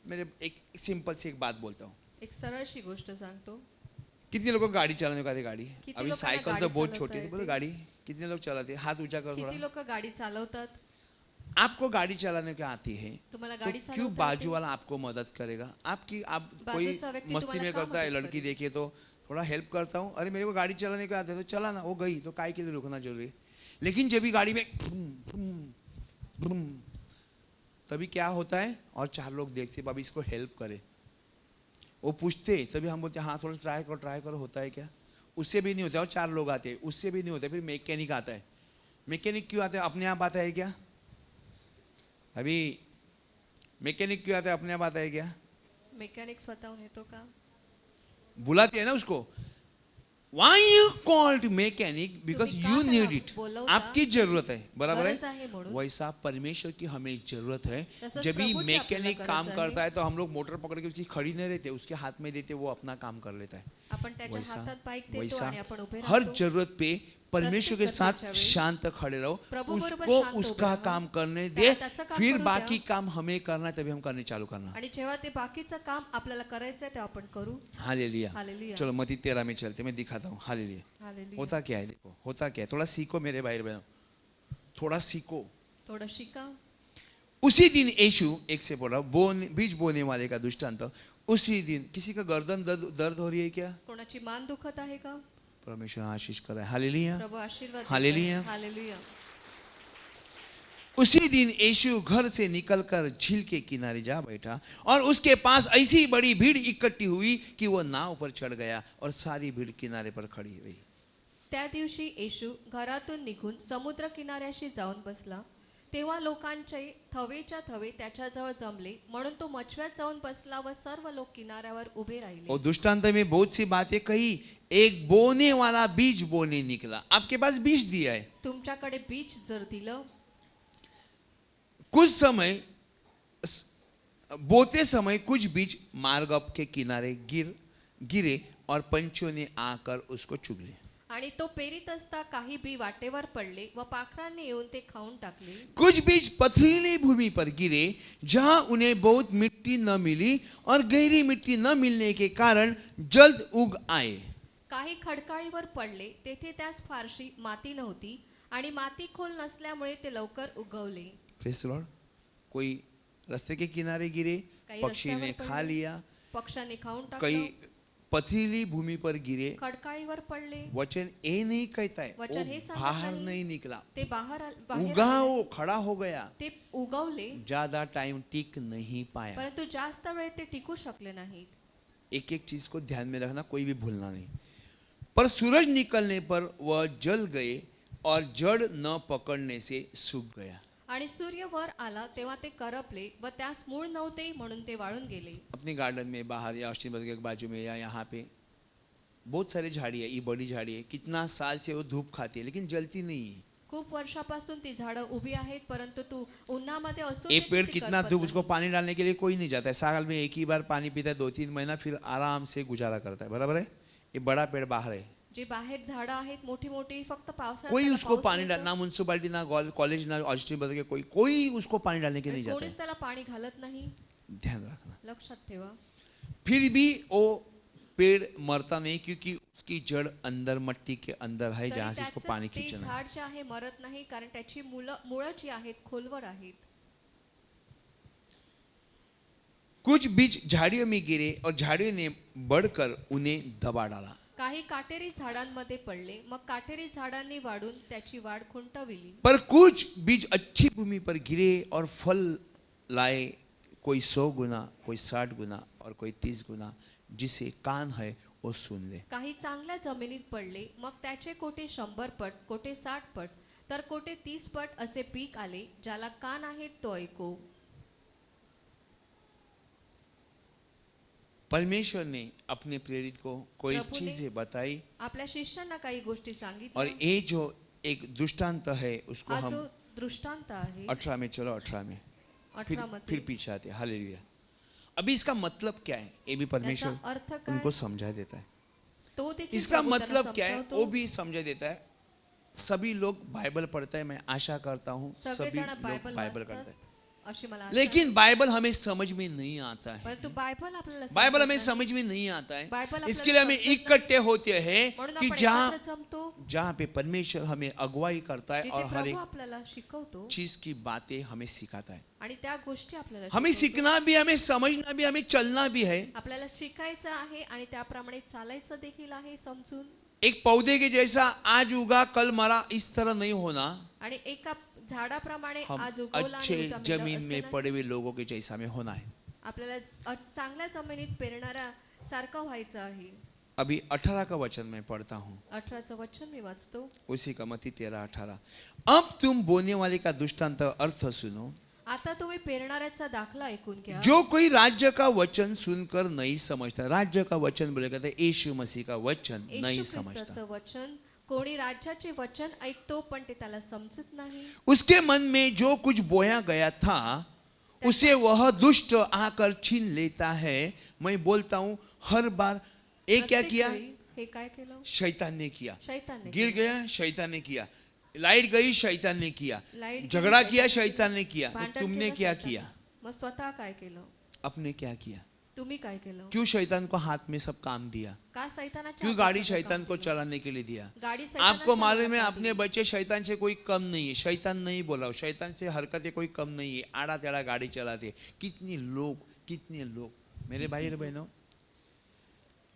मेरे एक सिंपल सी एक बात बोलता हूँ, एक सरळशी गोष्ट सांगतो. कितने लोगों को गाड़ी चलाने को आती है? गाड़ी कितने अभी लोगों को साइकिल गाड़ी तो बहुत चलाता छोटी है, है बोलो ते? गाड़ी कितने लोग चलाते हैं? हाथ ऊंचा करो किती थोड़ा। लोक गाडी चालवतात? आपको गाड़ी चलाने को आती है, तुम्हाला तो गाडी क्यों चालवता बाजू येते? वाला आपको मदद करेगा? आपकी आप कोई बाजूचा व्यक्ती मस्ती तुम्हाला में का करता है, मदत लड़की करेल? देखिए तो थोड़ा हेल्प करता हूँ, अरे मेरे को गाड़ी चलाने को आता है तो चला ना, वो गई तो काय के लिए रुकना जरूरी है? लेकिन जब भी गाड़ी में तभी क्या होता है, और चार लोग देखते बाबी इसको हेल्प करे, वो पूछते, तभी हम बोलते हाँ थोड़ा ट्राई करो, होता है क्या? उससे भी नहीं होता, और चार लोग आते हैं, उससे भी नहीं होता, फिर मैकेनिक आता है। मैकेनिक क्यों आता है? अपने आप आता है क्या? अभी मैकेनिक क्यों आता है? अपने आप आता है क्या? मेकॅनिक स्वतःहून येतो का? बुलाते हैं ना उसको। Why you called mechanic? Because तुम्ही का you त्याला need it. बोलवता? आपकी जरूरत है, बराबर गरज आहे है? म्हणून. वैसा परमेश्वर की हमें जरूरत है। तसंच जब भी प्रभूची आपल्याला मैकेनिक गरज काम आहे. करता है तो हम लोग मोटर पकड़ के उसकी खड़ी नहीं रहते, उसके हाथ में देते, वो अपना काम कर लेता है। आपण त्याच्या वैसा हातात बाईक देतो वैसा आणि आपण उभे हर राहतो. जरूरत पे परमेश्वर के प्रत्येक साथ गरजेच्या वेळी शांत खड़े रहो, प्रभु बरोबर उसको शांत उभे उसका राहा. काम करने दे, त्याला त्याचं काम फिर करू बाकी द्या. काम हमें करना है, तभी हम करने चालू करना। आणि जेव्हा ते बाकीचं काम आपल्याला करायचं आहे ते आपण करू. हालेलुया। हालेलुया. चलो मत्ती 13 में चलते, मैं दिखाता हूँ। हालेलुया। हालेलुया. होता क्या है, देखो होता क्या है, थोड़ा सीखो मेरे भाई बहनों, थोड़ा सीखो। थोडं शिका. उसी दिन यीशु, एक से बोला, बीज बोने वाले का दृष्टांत, उसी दिन किसी का गर्दन दर्द हो रही है क्या? कोणाची मान दुखत आहे का? परमेश्वर आशीष कराए। हालेलुया। प्रभू आशीर्वाद देतो. हालेलुया। हालेलुया. उसी दिन यीशु घर से निकलकर झील के किनारे जा बैठा और उसके पास ऐसी बड़ी भीड़ इकट्ठी हुई कि वो नाव पर चढ़ गया और सारी भीड़ किनारे पर खड़ी रही। त्या दिवशी येशू घरातून निघून समुद्र किनाऱ्याशी जाऊन बसला. तेव्हा लोकांचे थवेच्या थवे त्याच्याजवळ जमले, म्हणून तो मछव्यात जाऊन बसला व सर्व लोक किनाऱ्यावर उभे राहिले. और दृष्टांत में बहुत सी बातें कही। एक बोने वाला बीज बोने निकला, आपके पास बीज दिया है, तुमच्याकडे बीज जर दिलं, कुछ समय बोते समय कुछ बीज मार्ग के किनारे गिरे और पंछियों ने आकर उसको चुग लिया। आणि तो पेरीत असता काही बी वाटेवर पडले व पाखरांनी येऊन ते खाऊन टाकले. कुछ बीज पथरीली भूमि पर गिरे, जहां उन्हें बहुत मिट्टी न मिली और गहरी मिट्टी न मिलने के कारण जल्द उग आए. काही खडकाळीवर पडले, तेथे त्यास फारशी माती नव्हती आणि माती खोल नसल्यामुळे ते लवकर उगवले. Praise the Lord. कोई रास्ते के किनारे गिरे, काही पक्षी ने रस्त्यावर खा पडले, लिया. पक्ष्यांनी खाऊन कई टाकलं. पथरीली भूमि पर गिरे. खडकाळीवर पडले, वचन ये नहीं कहता है वचन हे वो सांगत बाहर नाही. नहीं निकला, ते बाहेर उगा, आले. वो खड़ा हो गया. ते उगवले, ज्यादा टाइम टिक नहीं पाया. परंतु जास्त वेळ ते टिकू शकले नाहीत. एक एक चीज को ध्यान में रखना, कोई भी भूलना नहीं. पर सूरज निकलने पर वह जल गए और जड़ न पकड़ने से सूख गया. आणि सूर्य वर आला तेव्हा ते करपले व त्यास मूळ नव्हते म्हणून ते वाळून गेले. अपने गार्डन में बाहर या अश्विन के बाजू में या यहाँ पे बहुत सारी झाड़ी है, ये बड़ी झाड़ी है, कितना साल से वो धूप खाती है लेकिन जलती नहीं है. खूप वर्षापासून ती झाडं उभी आहेत, परंतु तू उन्हामध्ये असून ये देखील पेड़ ती कितना करपत धूप, उसको नाही. पानी डालने के लिए कोई नहीं जाता है. साल में एक ही बार पानी पीता है, 2-3 महीना, फिर आराम से गुजारा करता है. बराबर है. ये बड़ा पेड़ बाहर है, जी बाहेर झाडं आहेत मोठी मोठी, फक्त पावसाळ्यात कोई त्याला उसको पाऊस पानी मिळतो. डाल, ना म्यूनसिपालिटी, ना कॉलेज, ना ऑस्ट्रेलिया के कोई उसको पानी डालने के नहीं जाता कोणीच त्याला पाणी घालत नाही. है. ध्यान रखना. लक्षात ठेवा. फिर भी वो पेड़ मरता नहीं, क्योंकि उसकी जड़ अंदर मट्टी के अंदर है, तरी जहाँ से उसको त्याचं पानी ते खींचना है. झाड जे आहे मरत नाही, कारण त्याची मुळं जी आहेत खोलवर आहेत. कुछ बीज झाड़ियों में गिरे और झाड़ियों ने बढ़कर उन्हें दबा डाला. काही काटेरी झाडांमध्ये पडले, मग काटेरी झाडांनी वाढून त्याची वाढ खुंटविली. पर कुछ बीज अच्छी भूमि पर गिरे और फल लाए, कोई 100 गुना, कोई 60 गुना और कोई 30 गुना. जिसे कान है वो सुन ले. काही चांगल्या जमिनीत पडले, मग त्याचे कोठे 100 पट, कोठे 60 पट, तर कोठे 30 पट असे पीक आले. ज्याला कान आहेत तो ऐको. परमेश्वर ने अपने प्रेरित को कोई प्रभु ने चीजें बताई, आपल्या शिष्यांना काही गोष्टी और सांगितल्या. ये जो एक दृष्टांत है उसको हा जो हम दृष्टांत आहे 18 में, चलो 18 में, 18 फिर मध्ये, पीछे आते. हालेलुया. अभी इसका मतलब क्या है, ये भी परमेश्वर त्याचा अर्थ काय, उनको समझा देता है. तो देखील इसका प्रभू त्यांना मतलब क्या है समजावतो. वो भी समझा देता है. सभी लोग बाइबल पढ़ते हैं, मैं आशा करता हूँ सभी सगळेजण लोग बायबल बाइबल वाचतात, करते हैं, अशी मला आशा लेकिन बाइबल हमें समझ में नहीं आता है. परंतु बायबल आपल्याला बाइबल हमें समजत समझ में नहीं आता है. बाइबल इसके लिए हमें आपल्याला समजत इकट्ठे होते हैं म्हणून कि आपण जहाँ एकत्र जमतो, जहाँ पे परमेश्वर हमें अगुवाई करता है तिथे और हर प्रभू एक आपल्याला शिकवतो चीज की बातें हमें सिखाता है. आणि त्या गोष्टी आपल्याला हमें शिकवतो. सीखना भी, हमें समझना भी, हमें चलना भी है. आपल्याला शिकायचं आहे आणि त्याप्रमाणे चालायचं देखील आहे समजून. एक पौधे के जैसा आज उगा कल मरा, इस तरह नहीं होना. आणि एका झाडाप्रमाणे हम आज उगवला आणि अच्छे उद्या मेलं जमीन असं में नाही. पड़े हुए लोगों के जैसा हमें होना है. आपल्याला चांगल्या जमिनीत पेरणारा सारखं व्हायचं आहे. अभी 18 का वचन मैं पढ़ता हूँ, 18चं वचन मी वाचतो. उसी का मत्ती 13-18. अब तुम बोने वाले का दृष्टांत अर्थ सुनो. आता तुम्ही पेरणाऱ्याचा दाखला ऐकून घ्या. जो कोई राज्य का वचन सुनकर नहीं समझता, राज्य का वचन बोले कहते हैं यीशु मसीह का वचन नहीं येशू समझता, ख्रिस्ताचं वचन, कोणी राज्याचे वचन ऐकतो पण ते त्याला समजत नाही. उसके मन में जो कुछ बोया गया था उसे वह दुष्ट आकर छीन लेता है. मैं बोलता हूँ हर बार ये क्या प्रत्येक किया, वेळी हे काय केलं, शैतान ने किया. शैतानने गिर केलं. गया, शैतान ने किया. लाइट गई, शैतान ने किया. लाईट गेली, झगड़ा किया, शैतानने शैतान ने किया. तो भांडण तुमने केलं क्या शैतानने. किया, मग स्वतः काय केलं, अपने क्या किया. तुम्ही काय केलं. क्यों शैतान को हाथ में सब काम दिया, का सैतानाच्या क्यों हातात गाड़ी सगळं शैतान काम को केलं? चलाने के लिए दिया. गाड़ी आपको सैतानाच्या मालूम है हातात अपने दिली. बच्चे शैतान से कोई कम नहीं है. शैतान नहीं बोला, शैतान से हरकतें कोई कम नहीं है. आड़ा टेढ़ा गाड़ी चलाते. कितने लोग मेरे भाई और बहनों,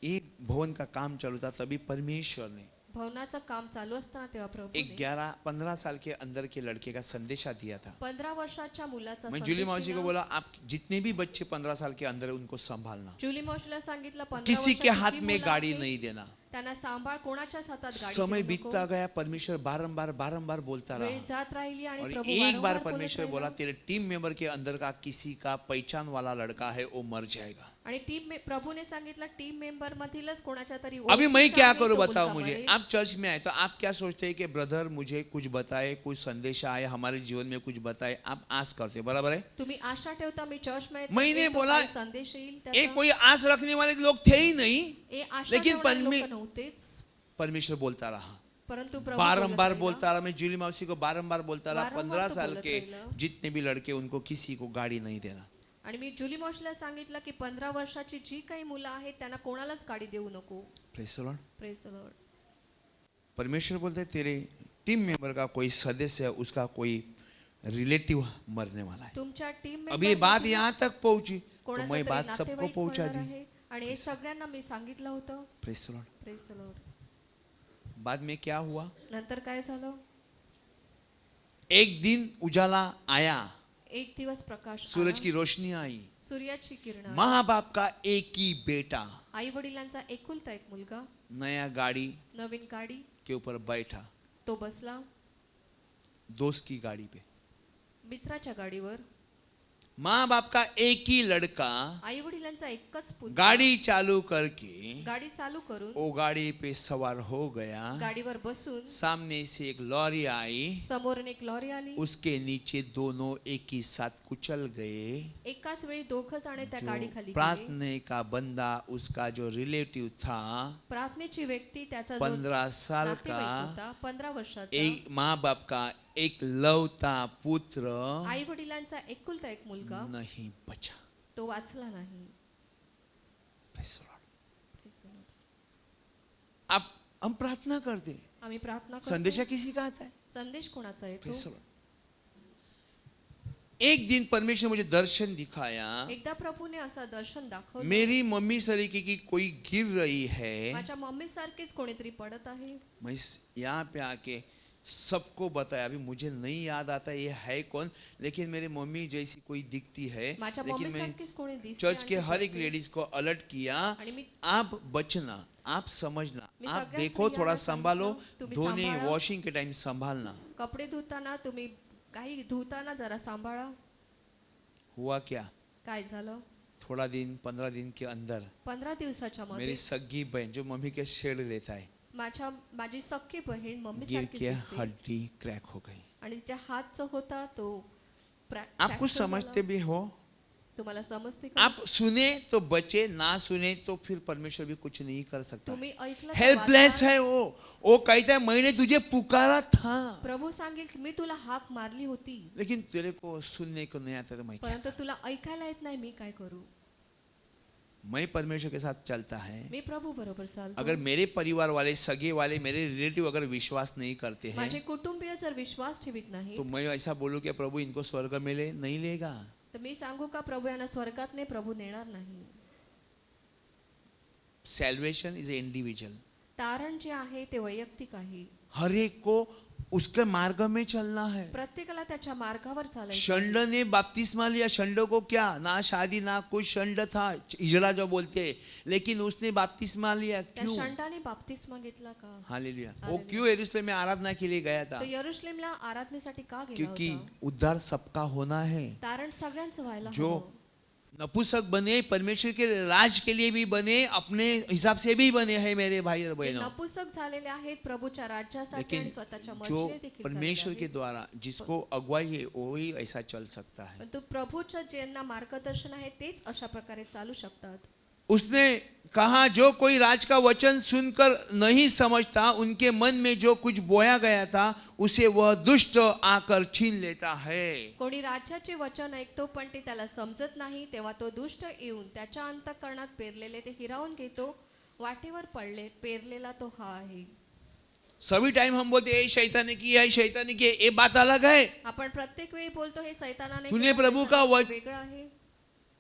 एक भवन का काम चालू था, तभी परमेश्वर ने भवनाचं काम चालू असताना तेव्हा एक प्रभूने 11-15 साल के अंदर के लड़के का संदेशा दिया था. 15 वर्षाच्या मुलाचा मैं संदेश जूली मौसी को दिला. बोला आप जितने भी बच्चे 15 साल के अंदर है उनको संभालना, जुली मावशीला सांगितलं 15 किसी के वर्षाची हाथ जी में मुलं गाड़ी आहेत, नहीं देना. त्यांना सांभाळ, कोणाच्याच हातात गाडी समय देऊ नको. बीतता गया, परमेश्वर बारंबार बोलता वेळ रहा. जात राहिली आणि और प्रभू एक वारंवार बार बोलत परमेश्वर राहिला. बोला तेरे टीम मेंबर के अंदर का किसी का पहचान वाला लड़का है वो मर जाएगा. आणि प्रभूने सांगितलं टीम मेंबर मधीलच कोणाच्या तरी अभी मैं ओळखीचा क्या आहे, करूं तो बताओ मुलगा मुझे. मरेल. आप चर्च में आए तो आप क्या सोचते हैं कि ब्रदर मुझे कुछ बताए, कुछ संदेश आए, हमारे जीवन में कुछ बताए, आप आस करते हो, बराबर है. तुम्ही आशा ठेवता मी चर्च मध्ये मैंने येतो, बोला, काही संदेश येईल ये त्याचा. कोई आस रखने वाले लोग थे ही नहीं, हे आशा लेकिन ठेवणारे लोकं नव्हतेच. परमेश्वर बोलता रहा, परंतु प्रभू बारंबार बोलत बोलता रहा। मैं जूली मौसी को बारंबार बोलता रहा, बारंबार 15 तो साल बोलत के राहिलं। जितने भी लड़के उनको किसी को गाड़ी नहीं देना। आणि मी जुली मावशीला सांगितलं की 15 वर्षाची जी काही मुलं आहेत त्यांना कोणालाच गाडी देऊ नको. Praise the Lord. Praise the Lord. परमेश्वर बोलते हैं, तेरे टीम मेंबर का कोई सदस्य है, उसका कोई रिलेटिव मरने वाला है। तुमच्या टीम अब ये बात यहाँ तक पहुंची तो मैं बात सबको नातेवाईक पहुंचा मरणार दी। आहे आणि हे सगळ्यांना मी सांगितलं होतं. Praise the Lord. Praise the Lord. बाद में क्या हुआ? नंतर काय झालं? एक दिन उजाला आया, एक दिवस प्रकाश सूरज आला. की रोशनी आई। सूर्याची किरण. माँ बाप का एक ही बेटा आई वडिलांचा एकुलता एक मुलगा नया गाड़ी नवीन गाडी के ऊपर बैठा, तो बसला दोस्त की गाड़ी पे। मित्राच्या गाडीवर. माँ बाप का एक ही लड़का आई वडिलांचा एकच पुत्र गाड़ी चालू करके गाडी चालू करून वो गाड़ी पे सवार हो गया। गाडीवर बसून सामने से एक लॉरी आई, समोरून एक लॉरी आली. उसके नीचे दोनों एक ही साथ कुचल गए। एकाच वेळी दोघं जण त्या जो गाडीखाली गेले. प्रार्थना का बंदा, उसका जो रिलेटिव था, प्रार्थनेची व्यक्ती त्याचा जो 15 साल नातेवाईक का, होता 15 वर्षाचा. एक माँ बाप का एक लौता पुत्र आई वडिलांचा एकुलता एक मुलगा नहीं बचा। तो वाचला नाही. Praise the Lord। अब हम प्रार्थना करते, आम्ही प्रार्थना संदेशा करतो. किसी का आता है? संदेश कोणाचा येतो? Praise the Lord। एक दिन परमेश्वर मुझे दर्शन दिखाया, एकदा प्रभूने असा दर्शन दाखवलं. मेरी मम्मी सरीके की कोई गिर रही है। माझ्या मम्मी सारखीच कोणीतरी पडत आहे. मैं यहाँ पे आके सबको बताया, अभी मुझे नहीं याद आता ये है कौन, लेकिन मेरी मम्मी जैसी कोई दिखती है। माझ्या लेकिन मम्मी मैं सारखीच कोणी दिसते चर्च के आणि हर एक पडते. लेडीज को अलर्ट किया, आणि मी आप बचना, आप समझना, मी आप सगळ्या देखो, स्त्रियांना थोड़ा संभालो, सांगितलं, तुम्ही धोने सांभाळा. वॉशिंग के टाइम संभालना। कपडे धुताना तुम्ही काही धुताना जरा सांभाळा. हुआ क्या? काय झालं? थोड़ा दिन 15 दिन के अंदर 15 दिवसाच्या मेरी मध्ये सगी बहन जो मम्मी के शेड लेता है, माझी सख्खी बहीण मम्मी गिर सारखीच के दिसते. हड्डी क्रैक हो गई। आणि तिच्या हात जो होता तो आप कुछ समझते भी हो? तुम्हाला समजते का? आप सुने तो बचे, ना सुने तो फिर परमेश्वर भी कुछ नहीं कर सकता। तुम्ही ऐकलं तर हेल्पलेस वाचा. है वो कहता है मैंने तुझे पुकारा था, प्रभू सांगेल की मी तुला हाक मारली होती, लेकिन तेरे को सुनने को नहीं आता तो मैं क्या परंतु तुला ऐकायला येत नाही, मी काय करू? मैं परमेश्वर के साथ चलता है। मी प्रभू बरोबर चालतो. अगर मेरे परिवार वाले, सगे वाले, मेरे रिलेटिव अगर विश्वास नहीं करते हैं माझे कुटुंबीय जर विश्वास ठेवीत नाही तो मैं ऐसा बोलूं कि प्रभु इनको स्वर्ग मिले, नहीं लेगा। तर मी सांगू का प्रभू यांना स्वर्गात नाही, प्रभू नेणार नाही. Salvation is individual. तारण जे आहे ते वैयक्तिक आहे. हर एक को उसके मार्ग में चलना है। प्रत्येकाला त्याच्या मार्गावर चालायचं. षंड ने बपतिस्मा लिया, षंड को क्या, ना शादी ना कोई षंड था, इजरा जो बोलते हैं, लेकिन उसने बपतिस्मा लिया। त्या क्यों? षंडाने बाप्तिस्मा घेतला का? हालेलुया। वो हालेलुया. क्यों यरूशलेम में आराधना के लिए गया था? तो यरूशलेमला आराधनेसाठी का गेला क्योंकि होता? उद्धार सबका होना है। तारण सगळ्यांचं व्हायला जो हवं. नपुंसक बने, परमेश्वर के राज के लिए भी बने, अपने हिसाब से भी बने हैं मेरे भाई और जे बहनों, नपुसक झालेले आहेत प्रभूच्या राज्यासाठी लेकिन आणि स्वतःच्या जो मर्जीने देखील परमेश्वर चालले के आहेत. द्वारा जिसको अगुवाई है वही ऐसा चल सकता है। परंतु प्रभूचं ज्यांना मार्गदर्शन आहे तेच अशा प्रकारे चालू शकतात. उसने कहा जो कोई राज का वचन सुनकर नहीं समझता, उनके मन में जो कुछ बोया गया था उसे वह दुष्ट आकर छीन लेता है। कोणी राज्याचे वचन ऐकतो पण ते त्याला समजत नाही, तेव्हा तो दुष्ट येऊन त्याच्या अंतःकरणात पेरलेले ते हिरावून घेतो. वाटेवर पेरलेला तो हा आहे. सभी टाइम हम बोलते ये शैतान ने किया है, शैतान ने किया है, ये बात अलग है। आपण प्रत्येक वेळी बोलतो हे सैतानाने तूने केलं, प्रभु का सैतानाने वच- वेगळं आहे.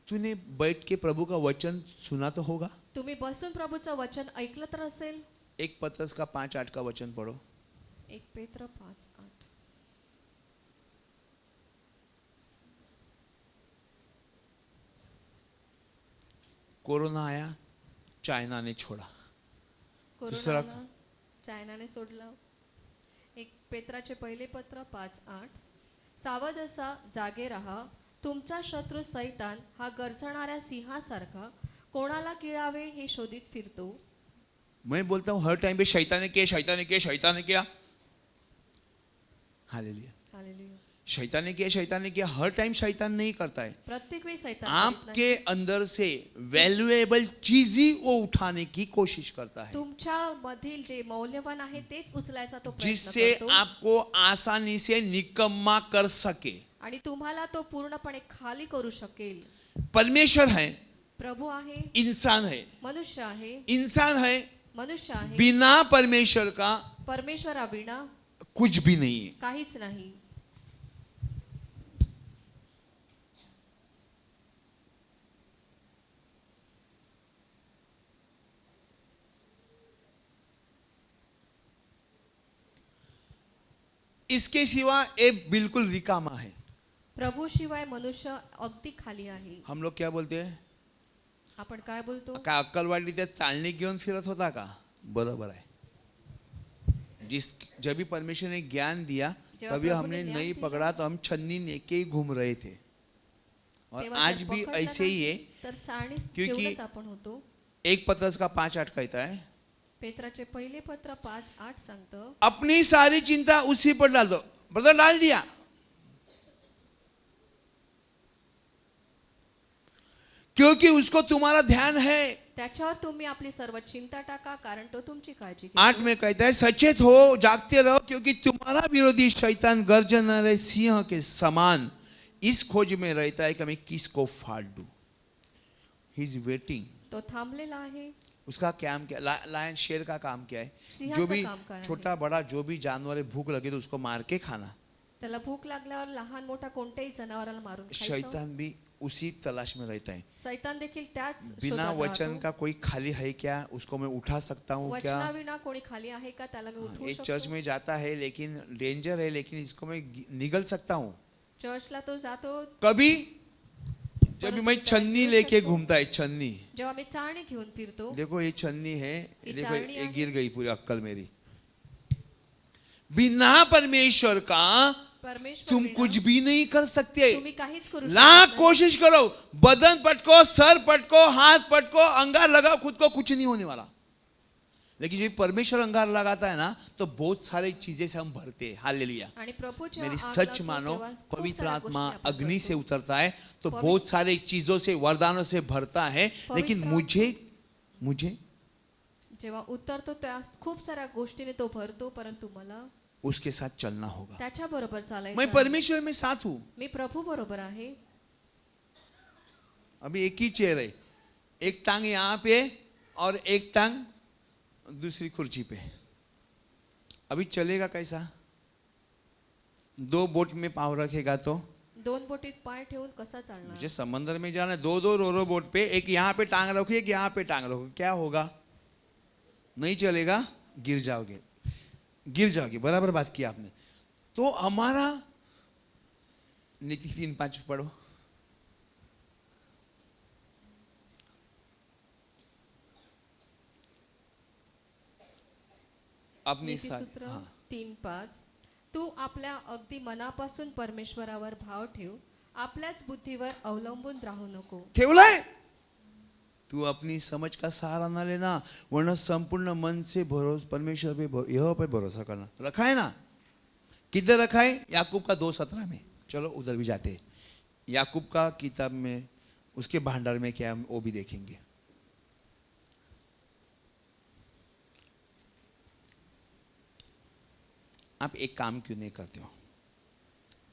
तूने बैठ के प्रभु का वचन सुना तो होगा। तुम्ही बसून प्रभूचं वचन ऐकलं तर असेल. एक पत्रस का 5:8 का वचन पढ़ो। 1 पेत्र 5:8. कोरोना आया, चाइना ने छोड़ा। दुसरा- कोरोनाला चायनाने सोडलं. 1 पेत्राचे पहिले पत्र 5:8. सावध असा, जागे रहा, तुमचा शत्रू सैतान हा गरजणाऱ्या सिंहासारखा कोणाला किळावे हे शोधित फिरतो. मैं बोलता हूं हर टाइम पे शैतान ने किया, शैतान ने किया, शैतान ने किया। हालेलुया। हालेलुया. शैतान ने किया, हर टाइम शैतान नहीं करता है। प्रत्येक वेळी सैतान करीत नाही. आपके अंदर से वैल्यूएबल चीज ही वो उठाने की कोशिश करता है, तुमच्या मधील जे मौल्यवान आहे तेच उचलायचा तो प्रयत्न जिससे करतो आपको आसानी से निकम्मा कर सके। आणि तुम्हाला तो पूर्णपणे खाली करू शकेल. परमेश्वर है, प्रभू आहे, इंसान है, मनुष्य आहे, इंसान है, मनुष्य आहे. बिना परमेश्वर का परमेश्वराविना कुछ भी नहीं है। काहीच नाही. इसके सिवा ये बिल्कुल रिकामा है। प्रभू शिवाय मनुष्य अगदी खाली आहे. हम लोग क्या बोलते हैं, आपण काय बोलतो? काय अक्कलवाडी त्या चालणी घेऊन फिरत होता का? बरोबर है। जब भी परमेश्वर ने ज्ञान दिया जेव्हा तभी प्रभु ने हमने ज्ञान नहीं दिया, पकड़ा, तो हम छन्नी लेके ही घूम रहे थे। और तेव्हा आज जर भी पकडलं ऐसे ही है। नाही, तर चाळणी क्योंकि घेऊनच आपण होतो. एक पत्रस का 5:8 कहता है, पेत्राचे पहिले पत्र 5:8 सांगतं, अपनी सारी चिंता उसी पर डाल दो। ब्रदर डाल दिया, क्योंकि उसको तुम्हारा ध्यान है। त्याच्यावर तुम्ही आपली सर्व चिंता टाका, कारण तो तुमची काळजी 8 में कहता है, सचेत हो, जागते रहो, क्योंकि तुम्हारा विरोधी शैतान गर्जन रहे सिंह के समान इस खोज में रहता है कि मैं किसको फाड़ दूं। He is waiting. तो थांबलेला आहे. उसका काम क्या, लायन शेर का काम क्या है? सिंहाचं जो भी काम काय आहे? छोटा बड़ा जो भी जानवर है, भूख लगे तो उसको मार के खाना। त्याला भूक लागल्यावर लहान मोठा कोणत्याही जनावराला मारून खायचं. शैतान भी उसी तलाश में रहता है। सैतान देखील त्याच बिना शोधात वचन राहतो. का कोई खाली है क्या? उसको मैं उठा सकता हूँ क्या? वचनाविना कोणी खाली आहे का? त्याला मी उठवू एक चर्च शकतो. में जाता है लेकिन डेंजर है, लेकिन इसको मैं निगल सकता हूँ चर्चला तो जातो. कभी जब भी मैं परंतु छन्नी त्याला लेके शकतो. घूमता है। छन्नी जेव्हा मी चाळणी घेऊन फिरतो. देखो, ये छन्नी है, ये देखो चाळणी ये आहे. गिर गई पूरी अक्कल मेरी। बिना परमेश्वर का परमेश्वर तुम विना कुछ भी नहीं कर सकते। तुम्ही काहीच करू शकत लाख नाही. कोशिश करो, बदन पटको, सर पटको, हाथ पटको, अंगार लगाओ, खुद को कुछ नहीं होने वाला। लेकिन जब परमेश्वर अंगार लगाता है ना, तो बहुत सारी चीजें से हम भरते हैं। हालेलुया। आणि प्रभू जेव्हा मेरी आग सच लागतो, मानो, तेव्हा खूप पवित्र साऱ्या आत्मा गोष्टी आपण अग्नि से करतो. उतरता है तो बहुत सारे चीजों से, वरदानों से भरता है। लेकिन मुझे जेव्हा उतरतो त्या खूप साऱ्या गोष्टीने तो भरतो, परंतु मला उसके साथ चलना होगा। त्याच्या बरोबर चालायचं मैं आहे. परमेश्वर में साथ हूं। मी प्रभू बरोबर आहे. अभी एक ही चेयर है, एक टांग यहाँ पे और एक टांग दूसरी कुर्सी पे। अभी चलेगा कैसा? 2 बोट में पाँव रखेगा तो? 2 बोटीत पाय ठेवून कसा चालणार? मुझे समंदर में जाना है, 2 रो बोट पे, एक यहाँ पे टांग रखो, एक यहाँ पे टांग रखो, क्या होगा? नहीं चलेगा, गिर जाओगे। बराबर बात की आपने। तो हमारा नीति 3:5 पढ़ो। अपनी नीतिसूत्र 3:5 तू आपल्या अगदी मनापासून परमेश्वरावर भाव ठेव, आपल्याच बुद्धीवर अवलंबून राहू नको. ठेवलाय। तू अपनी समझ का सहारा ना लेना, वरना संपूर्ण मन से भरोसा परमेश्वर पे, यहोवा पे भरोसा करना। रखा है ना? किधर रखा है? याकूब का 2:17 में। चलो उधर भी जाते हैं। याकूब का किताब में, उसके भंडार में क्या है वो भी देखेंगे। आप एक काम क्यों नहीं करते हो?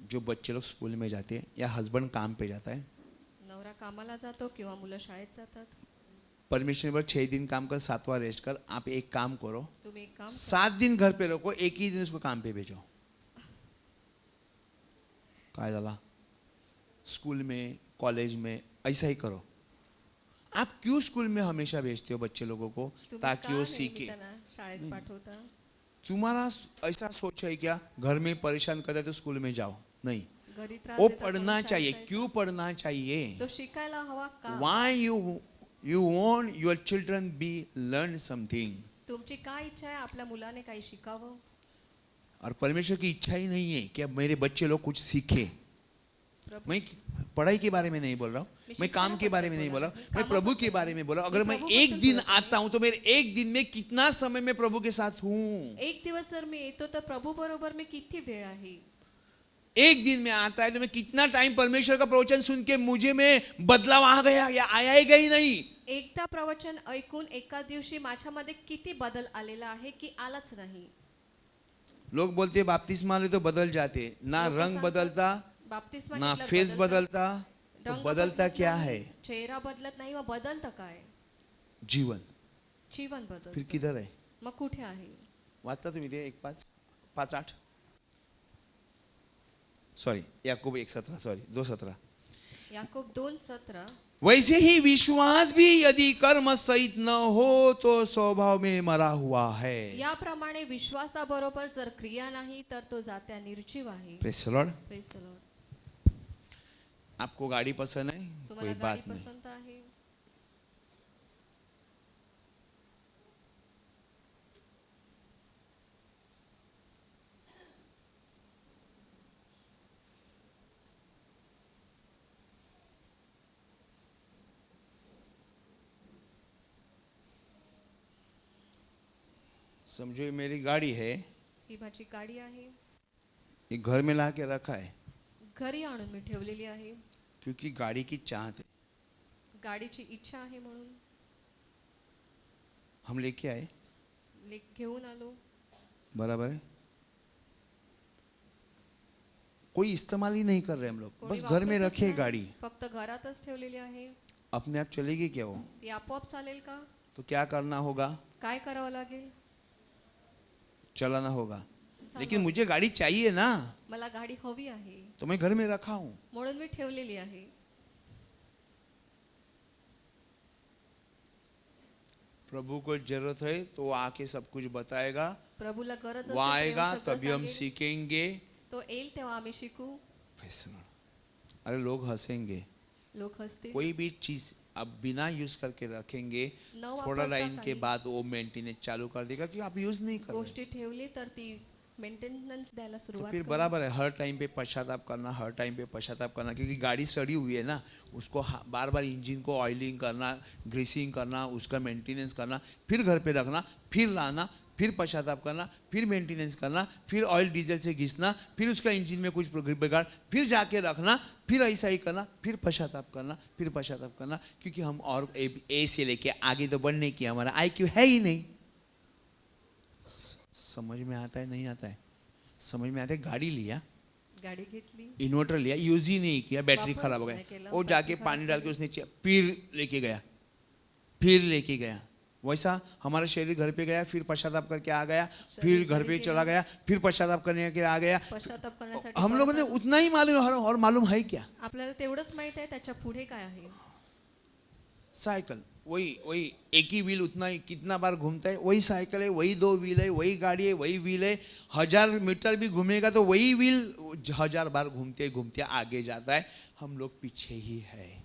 जो बच्चे लोग स्कूल में जाते हैं या हस्बैंड काम पे जाता है, नवरा कामाला जातो किंवा मुलं शाळेत जातात. परमेश्वर पर 6 दिन काम कर, 7वां रेस्ट कर। आप एक काम करो, तुम्ही एक काम 7 दिन घर पे रखो, एक ही दिन उसको काम पे भेजो। काय झाला? स्कूल में, कॉलेज में ऐसा ही करो। आप क्यों स्कूल में हमेशा भेजते हो बच्चे लोगों को? तुम्ही ताकि का वो नेहमी सीखे। त्यांना शाळेत पाठवता? तुम्हारा ऐसा सोच है क्या, घर में परेशान करते तो स्कूल में जाओ? नहीं, घरी त्रास वो देतात पढ़ना म्हणून चाहिए। शाळेत क्यों पढ़ना चाहिए? जायचं. तो शिकायला हवा का? Why you want your children be learn something? तुमची काय इच्छा आहे आपल्या मुलाने काही शिकावं? और परमेश्वर की इच्छा ही नहीं है कि अब मेरे बच्चे लोग कुछ सीखे। प्रभु मैं पढ़ाई के बारे में नहीं बोल रहा हूँ, मैं काम के बारे में नहीं बोल रहा हूँ, मैं प्रभु के बारे में बोल रहा हूँ। अगर मैं एक दिन आता हूँ तो मेरे एक दिन में कितना समय मैं प्रभु के साथ हूँ? एक दिवस जर मी येतो तर प्रभू बरोबर मी किती वेळ आहे? एक दिन में आता है तो मैं कितना टाइम परमेश्वर का प्रवचन सुन के मुझे में बदलाव आ गया या आया ही नहीं. एकदा प्रवचन ऐकून एका दिवशी माझ्यामध्ये किती बदल आलेला आहे की आलाच नाही. लोग बोलते बाप्तिस्मा ले तो बदल जाते ना, लोकं रंग सांगतात, बदलता बाप्तिस्मा ना, घेतल्यावर फेस बदलता. तो रंग बदलता बदलत क्या नाही, है? चेहरा बदलत नाही, मग बदलतं काय? जीवन. जीवन फिर बदलतं. किधर है? मग कुठे आहे? वाचता तुम्ही ते 1:5:8 सॉरी याकूब 1:17 सॉरी 2:17. याकूब 2:17. वैसे ही विश्वास भी यदि कर्म सहित न हो तो स्वभाव में मरा हुआ है. याप्रमाणे विश्वासाबरोबर जर क्रिया नाही तर तो जात्या निर्जीव आहे. Praise the Lord. Praise the Lord. आपको गाड़ी पसंद है? तुम्हाला कोई गाडी बात नहीं. पसंत आहे? समझो ये मेरी गाड़ी है, ही माझी गाडी आहे. ये घर में ला के रखा है घरी आणून मी ठेवलेली आहे. क्योंकि गाड़ी की चाहत है. गाडीची इच्छा आहे म्हणून हम लेके आए, घेऊन आलो. बराबर है. कोई इस्तेमाल ही नहीं कर रहे हम लोग, कोणी बस घर में वापरतच रखे नाही. गाड़ी. फक्त घरातच ठेवलेली आहे. अपने आप चलेगी क्या वो? ती आपोआप चालेल का? तो क्या करना होगा? काय करावं लागेल? चलाना होगा. लेकिन मुझे गाड़ी चाहिए ना, मला गाडी हवी आहे तो मैं घर में रखा हूं. म्हणून मी ठेवलेली आहे. प्रभु को जरूरत है तो वो आके सब कुछ बताएगा. प्रभूला गरज वो असेल आएगा तेव्हा सगळं तभी हम सांगेल. सीखेंगे. तो येईल तेव्हा आम्ही शिकू. अरे लोग हंसेंगे. लोक हसतील. कोई भी चीज अब बिना यूज करके रखेंगे, न थोड़ा वापरता लाइन के काही बाद वो मेंटेनेंस चालू कर देगा कि आप यूज नहीं कर रहे. गोष्टी ठेवली तर ती मेंटेनन्स द्यायला तो सुरुवात फिर करेल. बराबर है, हर टाइम पे पश्चाताप करना, हर टाइम पे पश्चाताप करना, क्योंकि गाड़ी सड़ी हुई है ना, उसको बार बार इंजन को ऑयलिंग करना, ग्रीसिंग करना, उसका मेंटेनेंस करना, फिर घर पे रखना, फिर लाना, फिर पश्चाताप करना, फिर मेंटेनेंस करना, फिर ऑयल डीजल से घिसना, फिर उसका इंजन में कुछ बिगाड़, फिर जाके रखना, फिर ऐसा ही करना, फिर पश्चाताप करना, फिर पश्चाताप करना. क्योंकि हम और ए से लेके आगे तो बढ़ने की हमारा IQ है ही नहीं. समझ में आता है नहीं आता है? समझ में आता है. गाड़ी लिया, गाडी घेतली. इन्वर्टर लिया, यूज ही नहीं किया, बैटरी वापस खराब हो नहीं गया, केला, वो बैटरी जाके खराब पानी डाल के झाली. उसने फिर लेके गया. वैसा हमारा शरीर घर पे गया, फिर पश्चाताप करके आ गया, फिर शरीर घर घरी पे गया. चला गया, फिर पश्चाताप करने के आ गया. पश्चाताप करण्यासाठी हम लोगों ने परत उतना ही मालूम है, और मालूम है क्या? आपल्याला तेवढंच माहित आहे त्याच्या पुढे काय आहे. साइकिल वही एक ही व्हील उतना ही कितना बार घूमता है, वही साइकिल है, वही 2 व्हील है, वही गाड़ी है, वही व्हील है. 1000 मीटर भी घूमेगा तो वही व्हील 1000 बार घूमते घूमते आगे जाता है. हम लोग पीछे ही है.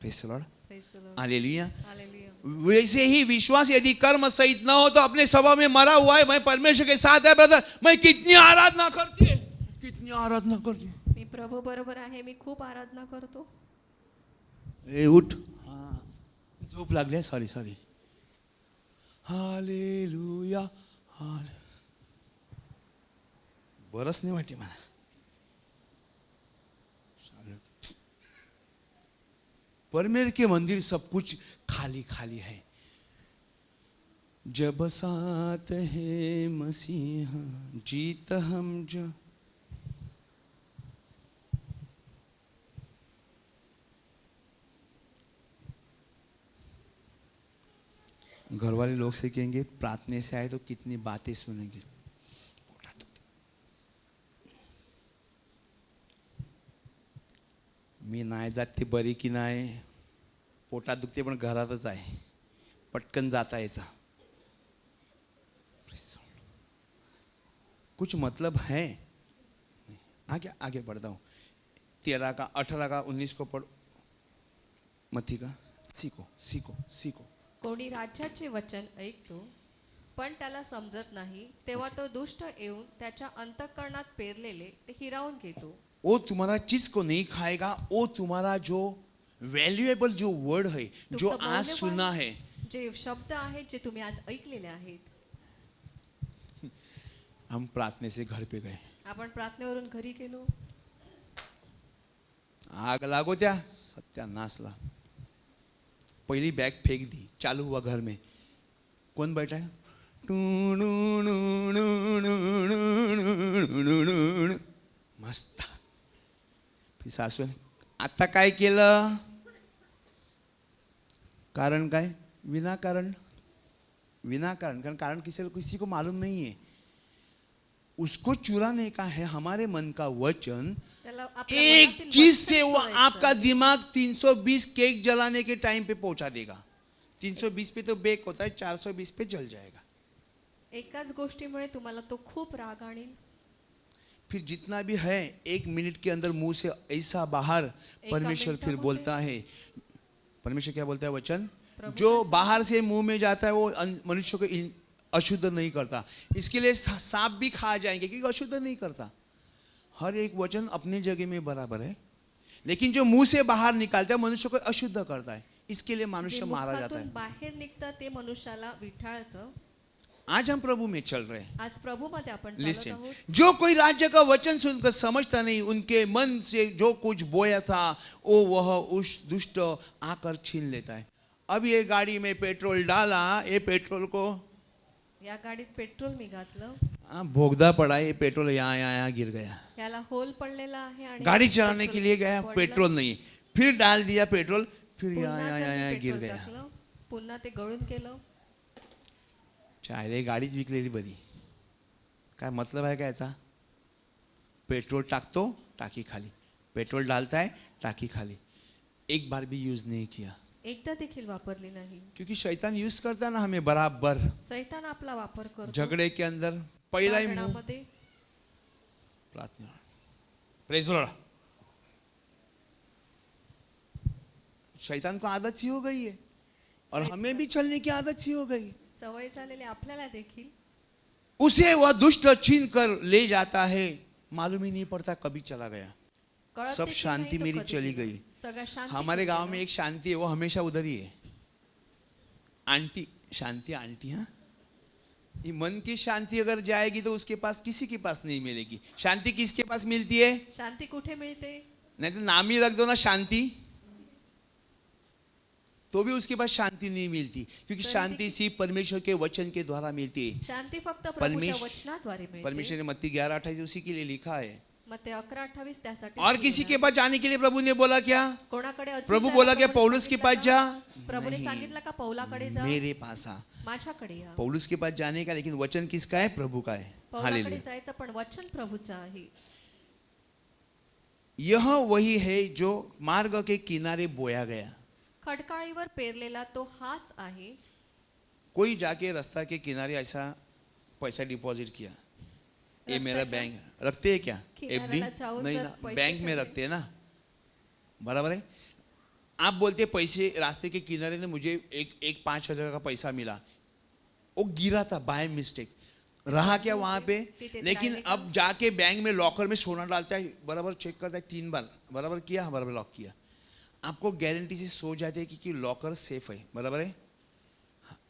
Praise the Lord. Praise the Lord. Hallelujah. Hallelujah. वैसे ही विश्वास यदि कर्म सहित न हो तो अपने स्वभाव में मरा हुआ है. मैं परमेश्वर के साथ है ब्रदर. मैं कितनी आराधना करती है, कितनी आराधना करती है. मी प्रभू बरोबर आहे. मी खूप आराधना करतो. ए उठ. झोप लागली. सॉरी. हालेलुया. बरंच नाही वाटते मला. परमेश्वर के मंदिर सब कुछ खाली खाली है. जब साथ है मसीहा जीत हम जो. घर वाले लोग से कहेंगे प्रार्थना से आए तो कितनी बातें सुनेंगे. मी नाही जात ते बरी की नाही. पोटात दुखते पण घरातच आहे, पटकन जाता येतं. कुछ मतलब है. आगे बढ़ता हूँ. 13 का 18 का 19 को पढ़ो. मत्ती का सीखो. कोणी राज्याचे वचन ऐकतो पण त्याला समजत नाही, तेव्हा तो दुष्ट येऊन त्याच्या अंतःकरणात पेरलेले ते हिरावून घेतो. वो तुम्हारा चीज को नहीं खाएगा. वो तुम्हारा जो वैल्यूएबल जो वर्ड है, जो तुमचं आज मौल्यवान सुना है, जे शब्द आहेत जे तुम्ही आज ऐकलेले आहेत. हम प्रार्थना से घर पे गए. आपण प्रार्थनेवरून घरी गेलो. आग लागो त्या सत्यानाशला. पहली बैग फेंक दी, चालू हुआ घर में. कौन बैठा है? मस्त. फिर सासू आता काय केलं? कारण काय? विनाकारण. कारण किसी को मालूम नहीं है. उसको चुराने का है हमारे मन का वचन. त्याला आपल्या एक मनातील चीज वचन से वो चोरायचं. आपका दिमाग 320 केक जलाने के टाइम पे पहुंचा देगा. 320 पे तो बेक होता है, 420 पे जल जाएगा. एकाच गोष्टीमुळे तुम्हाला तो खूप राग आणील. फिर जितना भी है 1 मिनट के अंदर मुंह से ऐसा बाहर परमेश्वर फिर मिनटामध्ये बोलता है. परमेश्वर क्या बोलता है वचन? प्रभु जो का बाहर से मुंह में जाता है वो मनुष्य को अशुद्ध नहीं करता. इसके लिए सांप भी खा जाएंगे क्योंकि अशुद्ध नहीं करता. हर एक वचन अपने जगह में बराबर है, लेकिन जो मुंह से बाहर निकालता है मनुष्य को अशुद्ध करता है. इसके लिए जे मनुष्य मारा जाता मुखातून है. बाहेर निघतं ते मनुष्याला विठाळतं. आज हम प्रभु में चल रहे हैं. आज प्रभूमध्ये आपण चालत लिसन. आहोत. जो कोई राज्य का वचन सुनकर समझता नहीं, उनके मन से जो कुछ बोया था वो वह उस दुष्ट आकर छीन लेता है. अब ये गाड़ी में पेट्रोल डाला, ये पेट्रोल को या गाडीत पेट्रोल मी घातलं. भोगदा पड़ा. ये पेट्रोल यहाँ गिर गया. याला होल पडलेला आहे आणि गाड़ी चलाने के लिए गया, पडलं. पेट्रोल नहीं. फिर डाल दिया पेट्रोल, फिर पुन्हा यहाँ त्यांनी गिर पेट्रोल गया. टाकलं. पुन्हा ते गळून केलं. चायले गाडीच विकलेली बरी. काय मतलब आहे का याचा? पेट्रोल टाकतो, टाकी खाली. पेट्रोल डालता है, टाकी खाली. एक बार भी यूज नहीं किया. एकदा देखील वापरली नाही. क्योंकि शैतान यूज करता है ना हमें बराबर. सैतान आपला वापर करतो. झगड़े के अंदर पहला ही मुंह. भांडणामध्ये. प्रार्थना. Praise Lord. शैतान को आदत सी हो गई है और हमें भी चलने की आदत सी हो गई. सवय झालेली आपल्याला देखील. उसे वह दुष्ट छीन कर ले जाता है, मालूम ही नहीं पड़ता कभी चला गया. कळत सब देखील शांति नाही तो मेरी कधी चली गेला. गई. सगळं शांती हमारे गांव गेलं. में एक शांति है, वो हमेशा उधर ही है. आंटी शांति, आंटी. हाँ, ये मन की शांति अगर जाएगी तो उसके पास किसी के पास नहीं मिलेगी. शांति किसके पास मिलती है? शांती कुठे मिळते? नहीं तो नाम ही रख दो ना शांति, तो भी उसके पास शांति नहीं मिलती. क्योंकि शांति सिर्फ परमेश्वर के वचन के द्वारा मिलती है. शांती फक्त प्रभूच्या परमेश्वर- वचनाद्वारे मिळते. परमेश्वर ने मत्ती 11:28 उसी के लिए लिखा है. मत्ते 11:28 त्यासाठी और किसी के पास जाने के लिए प्रभु ने बोला क्या? कोणाकडे अजून प्रभु जायला बोला क्या प्रभूने पौलुस के सांगितलं पास का? जा? प्रभूने नहीं. सांगितलं का पौलाकडे जा? मेरे पास आ. माझ्याकडे या. पौलुस के पास जाने का, लेकिन वचन किसका है? प्रभु का है. पौलाकडे हालेलुया. जायचं पण वचन प्रभूचं आहे. यह वही है जो मार्ग के किनारे बोया गया. खडकाळीवर पेरलेला तो हाच आहे. कोई जाके रास्ता के किनारे ऐसा पैसा डिपॉजिट किया, ये मेरा रस्त्याच्या बैंक रखते हैं क्या? किनाऱ्याला एफडी जाऊन नहीं जर ना, पैसे बैंक में ठेवले. रखते हैं ना. बराबर है. आप बोलते पैसे रास्ते के किनारे ने मुझे एक 5,000 का पैसा मिला, वो गिरा था बाय मिस्टेक. रहा क्या वहां पे? तिथे लेकिन राहिले का? अब जाके बैंक में लॉकर में सोना डालता है, बराबर चेक करता है 3 बार. बराबर किया? हाँ, बराबर लॉक किया. आपको गारंटी से सो जाते हैं कि लॉकर सेफ है. बराबर है.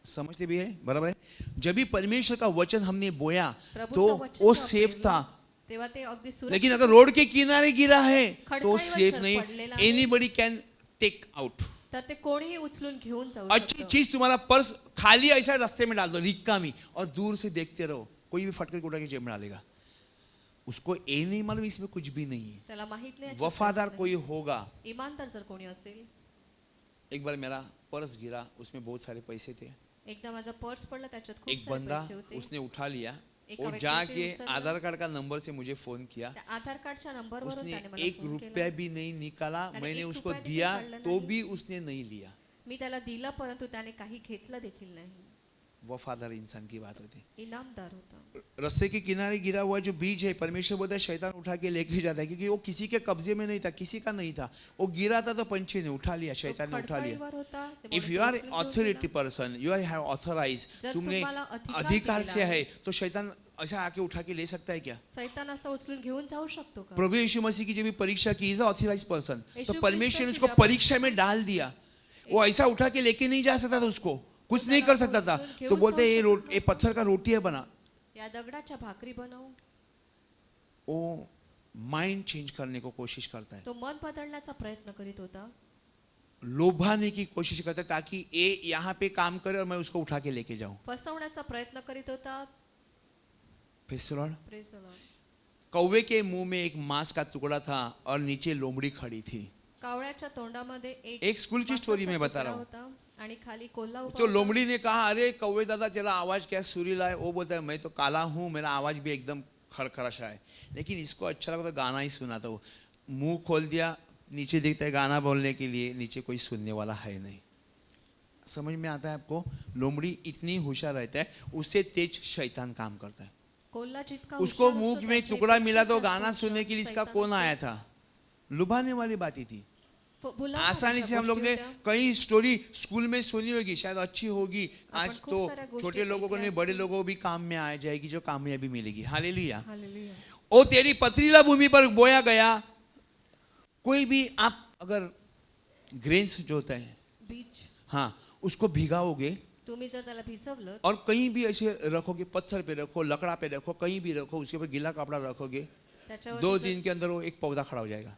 समझते भी है. बराबर है. जब भी परमेश्वर का वचन हमने बोया प्रभूचं तो वचन वो जो सेफ पेरलं, था. तेव्हा ते अगदी सुरक्षित. लेकिन अगर रोड के किनारे गिरा है तो खडकाळीवर सेफ जर नहीं. पडलेला आहे, एनीबडी कैन टेक आउट. तर ते कोणीही उचलून घेऊन जाऊ अच्छी शकतं. चीज तुम्हारा पर्स खाली ऐसा रास्ते में डाल दो, रिक्कामी, और दूर से देखते रहो. कोई भी फटकर उठा के जेब में डालेगा. उसको ये नहीं मालूम इसमें कुछ भी नहीं है. त्याला माहित नाही याच्यात वफादार काहीच कोई नाही. होगा. इमानदार जर कोणी असेल. एक बार मेरा पर्स गिरा, उसमें बहुत सारे पैसे थे. एकदा माझा पर्स पडला, त्याच्यात खूप एक सारे बंदा पैसे होते. उसने उठा लिया. एका वो व्यक्तीने जाके ते उचललं. आधार कार्ड का नंबर से मुझे फोन किया. त्या आधार कार्डच्या नंबरवरून उसने त्याने मला 1 फोन रुपया केला. भी नहीं निकाला. त्याने मैंने 1 उसको रुपया देखील दिया काढला तो नाही. भी उसने नहीं लिया. मी त्याला दिलं, परंतु त्याने काही घेतलं देखील नाही. वफादार इंसान की बात होती. इनामदार होता. रास्ते के किनारे गिरा हुआ जो बीज है, परमेश्वर बोलता है शैतान उठा के लेके जाता है, क्योंकि वो किसी के कब्जे में नहीं था, किसी का नहीं था. वो गिरा था तो पंछी ने उठा लिया, तो शैतान ने उठा लिया. खडकाळीवर होता. ते इफ मनुष्य यू आर उचलून घेऊन ऑथोरिटी गेला. Person, you are have authorise, जर तुमने तुम्हाला अधिकार अधिकार दिलेला से आहे. है, तो शैतान ऐसा आके उठा के ले सकता है क्या? सैतान असं उचलून घेऊन जाऊ शकतो का? प्रभु यीशु मसीह की जब भी परीक्षा की, इज ऑथराइज पर्सन, यीशु तो परमेश्वर ने क्रिस्त उसको की जब- परीक्षा में डाल दिया. वो ऐसा उठा के लेके नहीं जा सकता था, उसको कुछ नहीं कर सकता था. तो बोलते ये पत्थर का रोटी है बना. या दगडाच्या भाकरी बनव. वो माइंड चेंज करने को कोशिश करता है, तो मन बदलण्याचा प्रयत्न करीत होता, लोभाने की कोशिश करता है ताकि ये यहाँ पे काम करे और मैं उसको उठा के लेके जाऊं। फसवण्याचा प्रयत्न करीत होता. Praise the Lord. Praise the Lord. कौवे के मुंह में एक मांस का टुकड़ा था और नीचे लोमड़ी खड़ी थी। कावळ्याच्या तोंडामध्ये एक स्कूल की स्टोरी मांसाचा मैं बता तुकडा रहा हूं। होता आणि खाली कोल्हा उभा तो होता. लोमड़ी ने कहा, अरे कौवे दादा तेरा आवाज क्या सुरीला है। वो बोलता है मैं तो काला हूँ, मेरा आवाज भी एकदम खड़खड़ाशा है, लेकिन इसको अच्छा लगता गाना ही सुना। तो मुंह खोल दिया, नीचे देखता है गाना बोलने के लिए, नीचे कोई सुनने वाला है नहीं। समझ में आता है आपको? लोमड़ी इतनी होशियार रहता है, उससे तेज शैतान काम करता है। कोल्हा जितका उसको हुशार असतो, मुंह में त्याच्या टुकड़ा पेक्षा मिला तो जास्त गाना हुशार सुनने के लिए इसका शैतान कौन असतो. आया था? लुभाने वाली बात ही थी। भुला आसानी से हम लोग ने कई स्टोरी स्कूल में सुनी होगी, शायद अच्छी होगी। आज खूप तो साऱ्या गोष्टी छोटे लोगों को नहीं, ऐकल्या बड़े असतील. लोगों को भी काम में आ जाएगी जो कामयाबी मिलेगी। हालेलुया। हालेलुया. ओ तेरी पथरीला भूमि पर बोया गया। कोई भी आप अगर ग्रेन्स जो होता है, बीज हाँ, उसको भिगाओगे तुम्ही जर त्याला भिजवलं, और कहीं भी ऐसे रखोगे, पत्थर पे रखो, लकड़ा पे रखो, कहीं भी रखो, उसके ऊपर गीला कपड़ा रखोगे, त्याच्यावर 2 दिन के अंदर वो एक पौधा खड़ा हो जाएगा।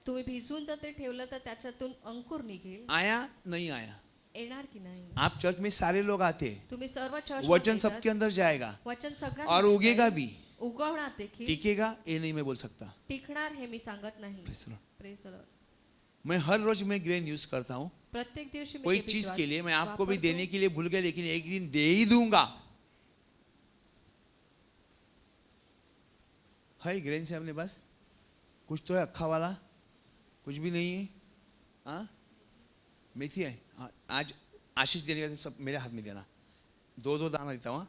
तुम्ही भिजवून जर ते ठेवलं तर त्याच्यातून अंकुर निघेल. आया नहीं आया? येणार की नाही? आप चर्च में सारे लोग आते हैं, तुम्ही सर्व चर्च वचन सबके अंदर जाएगा वचन सगळ्यात और मध्ये उगेगा जाईल. भी, उगवणार देखील, टिकेगा ये नहीं मैं बोल सकता। टिकणार हे मी सांगत नाही. Praise the Lord. Praise the Lord. मैं हर रोज मैं ग्रेन यूज करता हूँ, प्रत्येक दिवशी मी कोई ते बीज चीज के लिए मैं आपको भी वापरतो. देने के लिए भूल गया, लेकिन एक दिन दे ही दूंगा। है ग्रेन से अपने पास कुछ तो है अक्खा वाला? कुछ भी नहीं है। हाँ, मेथी है। हाँ, आज आशीष देने का सब मेरे हाथ में देना, 2-2 दाना देता हूँ।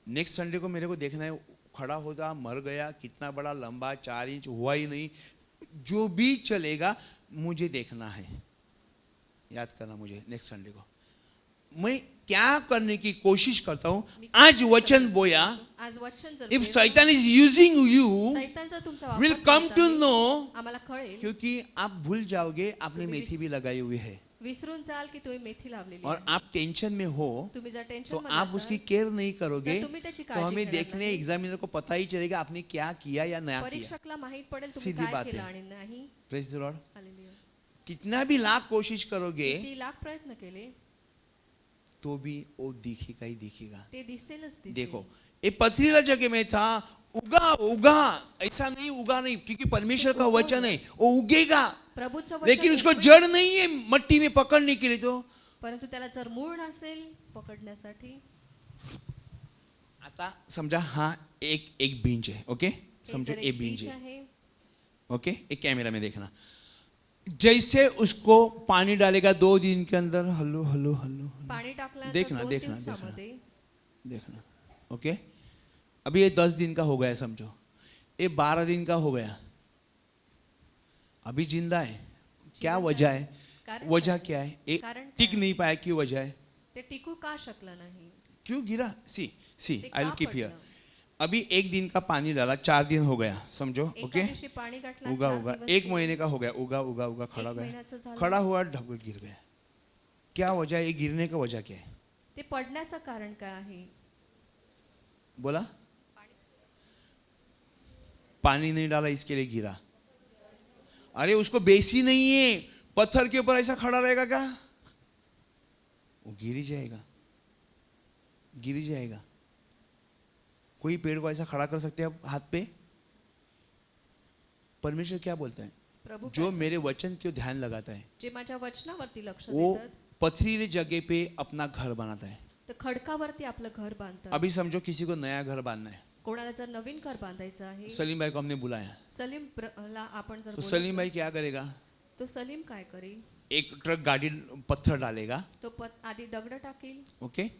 नेक्स्ट संडे को मेरे को देखना है, खड़ा होता, मर गया, कितना बड़ा, लंबा 4 इंच, हुआ ही नहीं, जो भी चलेगा मुझे देखना है। याद करना मुझे नेक्स्ट संडे को। मैं क्या करने की कोशिश करता हूँ, आज वचन बोया। आज वचन जर इफ पेरलं, सैतान इज यूजिंग यू, सैतान जर तुमचा विल वापर कम करत टू आहे, नो, आम्हाला कळेल, क्योंकि आप भूल जाओगे आपने तुम्ही मेथी भी लगाई हुई है विसरून जाल की तुम्ही मेथी लावलेली और आहे. आप टेंशन में हो, तुम्ही जर तो टेन्शन आप उसकी केयर नहीं करोगे, तर तुम्ही त्याची तो काळजी हमें घेणार देखने नाही. एग्जामिनर को पता ही चलेगा आपने क्या किया या नया किया। परीक्षकला माहित पडेल तुम्ही सीधी काय बात केलं है। आणि नाही. Praise the Lord. हालेलुया. कितना भी लाख कोशिश करोगे किती लाख प्रयत्न केले तो भी वो दिखेगा ही दिखेगा। ते दिसेलच दिसेल. देखो, ये पथरीला जगह में था, उगा उगा, ऐसा नहीं उगा नहीं, क्योंकि परमेश्वर का वचन है, वो उगेगा, प्रभूचं वचन लेकिन उसको उगवेल, जड़ नहीं है मट्टी में पकड़ने के लिए। तो परंतु त्याला जर मूळ नसेल पकडण्यासाठी. आता समझा, हाँ, एक बीज है, ओके, हे समझो जर एक एक बीज बीज है, आहे, ओके, एक कैमरा में देखना। जैसे उसको पानी डालेगा 2 दिन के अंदर, हल्लो हल्लो हल्लो, पाणी टाकल्यानंतर देखना, 2 देखना, दिवसामध्ये देखना, ओके। अभी ये 10 दिन का हो गया समझो, ये 12 दिन का हो गया, अभी जिंदा है। क्या वजह है? कारण वजह काय? क्या है? एक कारण टिक काय? नहीं पाया, क्यों वजह है? ते टिकू का शकलं नाही? क्यों गिरा? सी ते आई विल का कीप हियर। पडलं? अभी 1 दिन का पानी डाला, 4 दिन हो गया समझो, एका ओके। दिवशी पाणी घातलं, उगा 4 उगा, दिवस 1 गेले. महीने का हो गया, उगा उगा उगा, खड़ा 1 गया, महिन्याचं झालं. खड़ा हुआ, ढक गिर गया। क्या वजह है? ये गिरने का वजह क्या है? ते पडण्याचं कारण काय आहे? बोला, पानी नहीं डाला इसके लिए गिरा। अरे उसको बेसी नहीं है, पत्थर के ऊपर ऐसा खड़ा रहेगा क्या? वो गिर ही जाएगा, गिर ही जाएगा। कोई पेड़ को ऐसा खड़ा कर सकते हैं आप हाथ पे? परमेश्वर क्या बोलता है? प्रभू जो काय मेरे वचन को ध्यान लगाता है, जे माझ्या वचनावरती लक्ष वो देतात, पथरीली जगह पे अपना घर बनाता है। तर खडकावरती आपलं घर बांधतात. अभी समझो किसी को नया घर बांधना है, कोणाला जर नवीन घर बांधायचं आहे, सलीम भाई को हमने बुलाया, ला आपण जर तो बोलवलं, सलीम भाई क्या करेगा? तो सलीम काय करेल? एक ट्रक गाड़ी पत्थर डालेगा, तो आधी दगड टाकेल, ओके,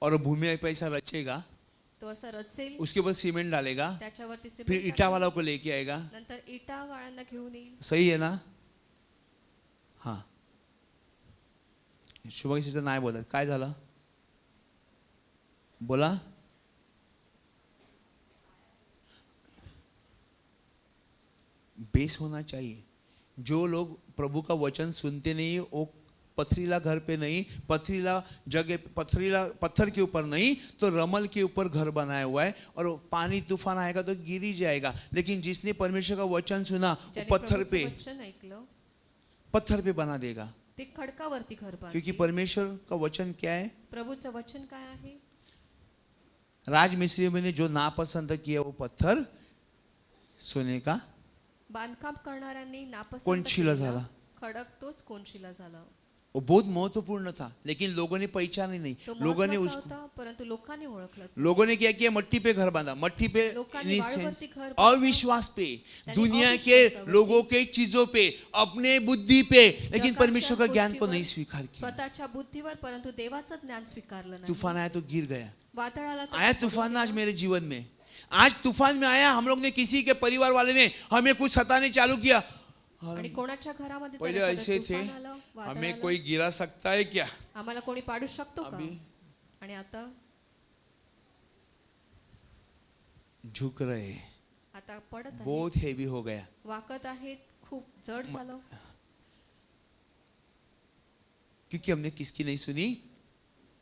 और भूमि पे ऐसा रचेगा, तो असं रचेल, उसके बाद सीमेंट डालेगा, त्याच्यावरती फिर सिमेंट ईटा टाकेल, वाला को लेके आएगा। नंतर इटा वाळांना घेऊन येईल. सही है ना? हाँ, शुभांगी नाही बोलत, काय झालं? बोला। बेस होना चाहिए। जो लोग प्रभु का वचन सुनते नहीं, वो पथरीला घर पे नहीं, पथरीला जगह, पथरीला पत्थर के ऊपर नहीं, तो रमल के ऊपर घर बनाया हुआ है। और वो पानी तूफान आएगा तो गिर ही जाएगा, लेकिन जिसने परमेश्वर का वचन सुना वो ज्याने पत्थर प्रभूचं पे, वचन ऐकलं पत्थर पे बना देगा। ते खडकावरती घर क्योंकि बांधतील. परमेश्वर का वचन क्या है? प्रभूचं वचन काय आहे? राजमिस्त्रियों ने जो नापसंद किया वो पत्थर सोने का बांधकाम करणाऱ्यांनी नापसंत कोणशिला केलेला झाला. खडक तोच कोणशिला झाला. वो बहुत महत्वपूर्ण था, लेकिन लोगों ने पहचाना नहीं। तो लोगों ने महत्वाचा उसको, होता, परंतु लोकांनी ओळखलंच. लोगों ने क्या किया? मट्टी पे घर बांधा, मट्टी पे लोकांनी in वाळूवरती sense, घर बांधलं. अविश्वास पे, त्यांनी दुनिया के अविश्वासावरती, लोगों के चीजों पे, अपने बुद्धि पे, लेकिन जगाच्या परमेश्वर का ज्ञान को गोष्टीवर, नहीं स्वीकार किया। स्वतःच्या बुद्धीवर, परंतु देवाचं ज्ञान स्वीकारलं नाही. तूफान आया तो गिर गया। वादळ आला तर आया पडून तूफान आज गेला. मेरे जीवन में, आज तूफान में आया। हम लोग ने, किसी के परिवार वाले ने हमें कुछ सताने चालू किया। आणि कोणाच्या घरामध्ये जर पहले एखादं ऐसे थे, तूफान आलं, वादळ हमें आलं, कोई गिरा सकता है क्या? आम्हाला कोणी पाडू शकतो का? अभी आणि आता झुक रहे, आता पडत आहे, बहुत हेवी हो गया। वाकत आहेत, खूप जड झालं. क्योंकि हमने किसकी नहीं सुनी?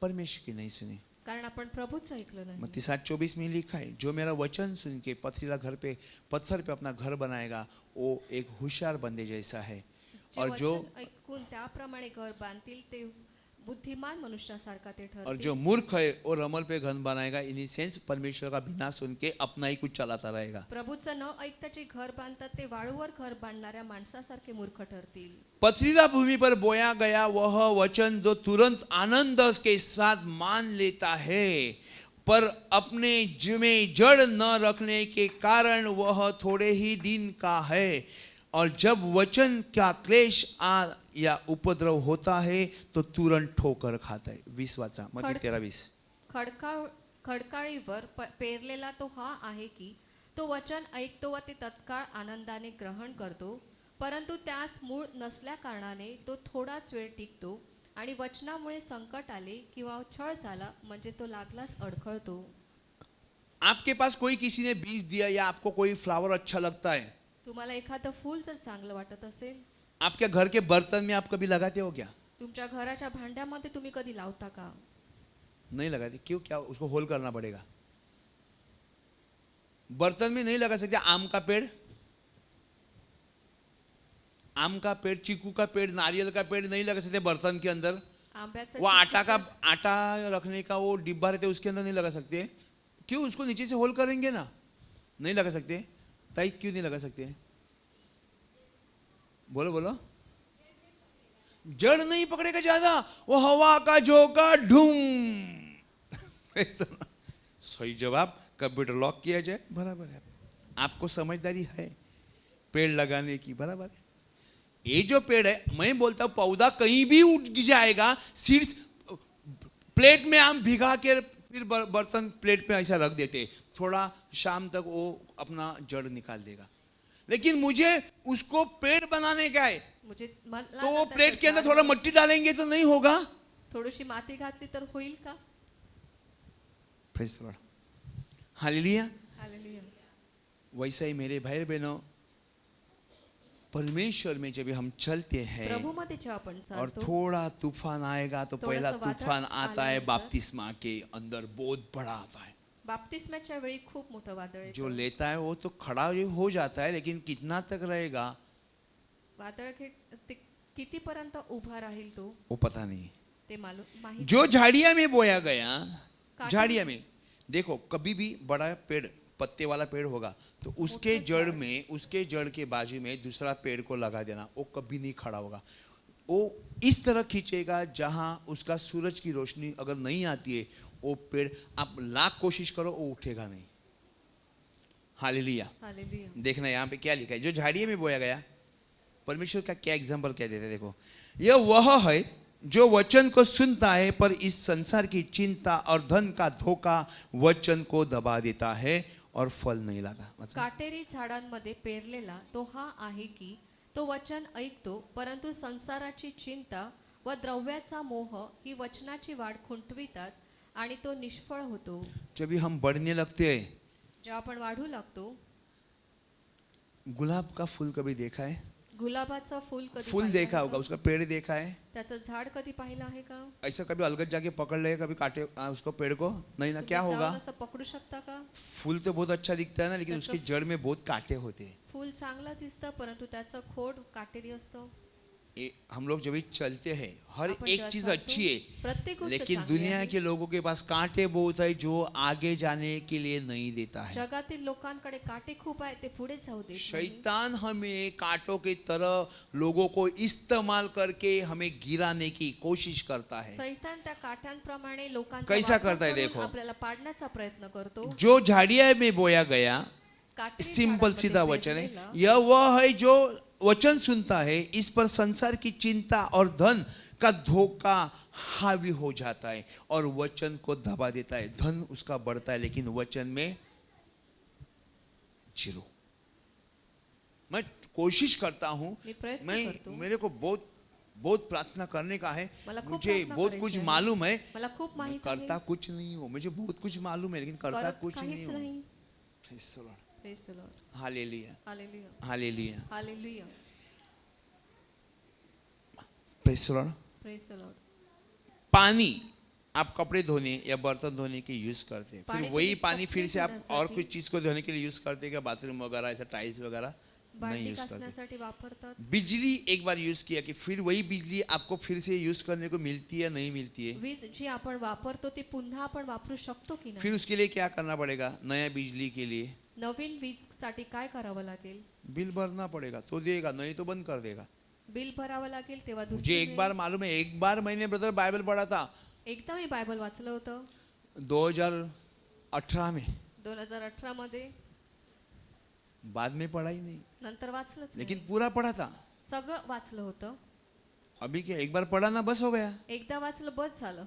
परमेश्वर की नहीं सुनी। कारण आपण प्रभूच ऐकलं नाही. मत्ती 7:24 में लिखा है, जो मेरा वचन सुन के पथरीला घर पे, पत्थर पे अपना घर बनाएगा, वो एक होशियार बंदे जैसा है। जे और जो वचन ऐकून त्याप्रमाणे घर बांधतील ते बुद्धिमान मनुष्यासारखा ते और ठरतील. जो मूर्ख है वो रमल पे घर बनाएगा। इन सेंस परमेश्वर का बिना सुन के अपना ही कुछ चलाता रहेगा। प्रभूचं न ऐकता जे घर बांधतात ते वाळूवर घर बांधणाऱ्या माणसासारखे मूर्ख ठरतील. पथरीला भूमि पर बोया गया वह वचन जो तुरंत आनंद के साथ मान लेता है, पर अपने में जड़ न रखने के कारण वह थोड़े ही दिन का है। और जब वचन का क्लेश आ या उपद्रव होता है तो तुरंत ठोकर खाता है। 20 वाचा, मत्ती 13:20। खडकाळीवर पेरलेला तो हा आहे की तो वचन ऐकतो व ते तत्काळ आनंदाने ग्रहण करतो, परंतु त्यास मूळ नसल्या कारणाने तो थोडाच वेळ टिकतो, आणि वचनामुळे संकट आले किंवा छळ झाला म्हणजे तो लागलाच अडखळतो. आपके पास कोई किसी ने बीज दिया या आपको कोई फ्लावर अच्छा लगता है, तुम्हाला एखादं फूल जर चांगलं वाटत असेल, आपके घर के बर्तन में आप कभी लगाते हो क्या? तुमच्या घराच्या भांड्यामध्ये तुम्ही कधी लावता का? नहीं लगाते। क्यों? क्या उसको होल करना पड़ेगा। बर्तन में नहीं लगा सकते। आम का पेड़, आम का पेड़, चीकू का पेड़, नारियल का पेड़ नहीं लगा सकते बर्तन के अंदर। आंब्याचं वो आटा का, चिक्कीचं- आटा रखने का वो डिब्बा रहते उसके अंदर नहीं लगा सकते। क्यों? उसको नीचे से होल करेंगे ना, नहीं लगा सकते। ताई क्यों नहीं लगा सकते? बोलो बोलो। जड़ नहीं पकड़ेगा ज्यादा, वो हवा का झोंका ढूम। सही जवाब। कंप्यूटर लॉक किया जाए, बराबर है। आपको समझदारी है पेड़ लगाने की, बराबर है। ये जो पेड़ है, मैं बोलता हूं पौधा कहीं भी उठ जाएगा, सीड्स प्लेट में हम भिगा के फिर बर्तन प्लेट पे ऐसा रख देते, थोड़ा शाम तक वो अपना जड़ निकाल देगा। लेकिन मुझे उसको पेड़ बनाने का है, म्हणजे मला तो वो जर प्लेट के अंदर त्याचं थोड़ा झाड- मट्टी डालेंगे तो नहीं होगा। थोडीशी माती घातली तर होईल का? Praise the Lord, hallelujah. Hallelujah. वैसा ही मेरे भाई बहनों, परमेश्वर में जब हम चलते हैं प्रभूमध्ये जेव्हा आपण और चालतो, थोड़ा तूफान आएगा तो थोड़ा पहला सा वादळ तूफान आता है आल्यानंतर- बपतिस्मा के अंदर, बहुत बड़ा आता है। बाप्तिस्माच्या वेळी खूप मोठं वादळ जो येतं. लेता है वो तो खड़ा हो जाता है, लेकिन कितना तक रहेगा वादळ ते कितीपर्यंत उभा राहील तो वो पता नहीं। ते माहित. जो झाड़िया में बोया गया, काटे- झाड़िया में देखो, कभी भी बड़ा पेड़, पत्ते वाला पेड़ होगा तो उसके मोटा जड़ झाड़। में, उसके जड़ के बाजू में दूसरा पेड़ को लगा देना, वो कभी नहीं खड़ा होगा। वो इस तरह खींचेगा जहां उसका सूरज की रोशनी अगर नहीं आती है, वो पेड़ आप लाख कोशिश करो वो उठेगा नहीं। हालेलुया। हालेलुया. देखना यहाँ पे क्या लिखा है, जो झाड़ियों में बोया गया। परमेश्वर का क्या एग्जाम्पल क्या देते हैं, देखो, यह वह है जो वचन को सुनता है पर इस संसार की चिंता और धन का धोखा वचन को दबा देता है और फल नहीं लाता। वाचा। काटेरी झाडांमध्ये पेरलेला तो हा आहे की तो वचन ऐकतो, परंतु संसाराची चिंता व द्रव्याचा मोह ही वचनाची वाढ खुंटवितात आणि तो निष्फळ होतो. जब भी हम बढ़ने लगते हैं, जेव्हा आपण वाढू लागतो, गुलाब का फूल कभी देखा है? गुलाबाचं फूल कधी फूल पाहिलं देखा आहे होगा, का? उसका पेड़ देखा है? त्याचं झाड कधी पाहिलं आहे का? ऐसा कभी अलगद जाके पकड़ ले कभी काटे उसको पेड़ को? नहीं ना, तुम्ही क्या जाऊन होगा? असं पकडू शकता का? फूल तो बहुत अच्छा दिखता है ना, लेकिन त्याचं उसकी जड़ में बहुत कांटे होते हैं। फूल चांगलं दिसतं परंतु त्याचं खोड काटेरी असतं. हम लोग जब भी चलते हैं हर आपण एक जेव्हा चीज चालतो, अच्छी है, प्रत्येक गोष्ट लेकिन चांगली दुनिया आहे. के लोगों के पास कांटे बहुत है जो आगे जाने के लिए नहीं देता है। जगातील लोकांकडे काटे खूप आहे, ते पुढे जाऊ देत नाही. शैतान हमें कांटों की तरह लोगों को इस्तेमाल करके हमें गिराने की कोशिश करता है। सैतान त्या काट्यांप्रमाणे लोकांचा कैसा वापर करता है करून देखो? आपल्याला पाडण्याचा प्रयत्न करतो. जो झाड़िया में बोया गया, काटेरी सिंपल झाडामध्ये सीधा वचन है, पेरलेलं, यह वह है जो वचन सुनता है, इस पर संसार की चिंता और धन का धोखा हावी हो जाता है और वचन को दबा देता है। धन उसका बढ़ता है लेकिन वचन में जीरो। मैं कोशिश करता हूं, मी प्रयत्न मैं करतो. मेरे को बहुत बहुत प्रार्थना करने का है, मला खूप मुझे प्रार्थना बहुत करायची कुछ आहे. मालूम है, मला खूप माहित करता आहे, कुछ नहीं हो। मुझे बहुत कुछ मालूम है लेकिन करता करत कुछ नहीं काहीच हो। नाही. Praise the Lord. Praise the Lord. Hallelujah. Hallelujah. Hallelujah. Hallelujah. Praise the Lord. Praise the Lord. पानी आप कपड़े धोने या बर्तन धोने के यूज करते हैं, फिर पानी वही तुम्ही पानी कपडे फिर से आप धुण्यासाठी, और कुछ चीज को धोने के लिए यूज करते हैं क्या? बाथरूम वगैरह ऐसा टाइल्स वगैरह नहीं भांडी यूज करते। घासण्यासाठी वापरतात. बिजली एक बार यूज किया कि फिर वही बिजली आपको फिर से यूज करने को मिलती है नहीं मिलती है? वीज जी आपण वापरतो ती पुन्हा आपण वापरू शकतो की फिर नाही? उसके लिए क्या करना पड़ेगा? नया बिजली के लिए नवीन वीज साठी काय करावं लागेल? बिल भरना पड़ेगा, तो देगा, नहीं तो बंद कर देगा। बिल भरावं लागेल तेव्हा मुझे दुसरी एक वेळ. बार मालूम है, एक बार मैंने ब्रदर बाइबल पढ़ा था एकदा मी बायबल वाचलं होतं 2018 में, 2018 मध्ये. बाद में पढ़ा ही नहीं, नंतर वाचलंच नाही. लेकिन पूरा पढ़ा था। सगळं वाचलं होतं. अभी क्या एक बार पढ़ा ना बस हो गया? एकदा वाचलं बस झालं.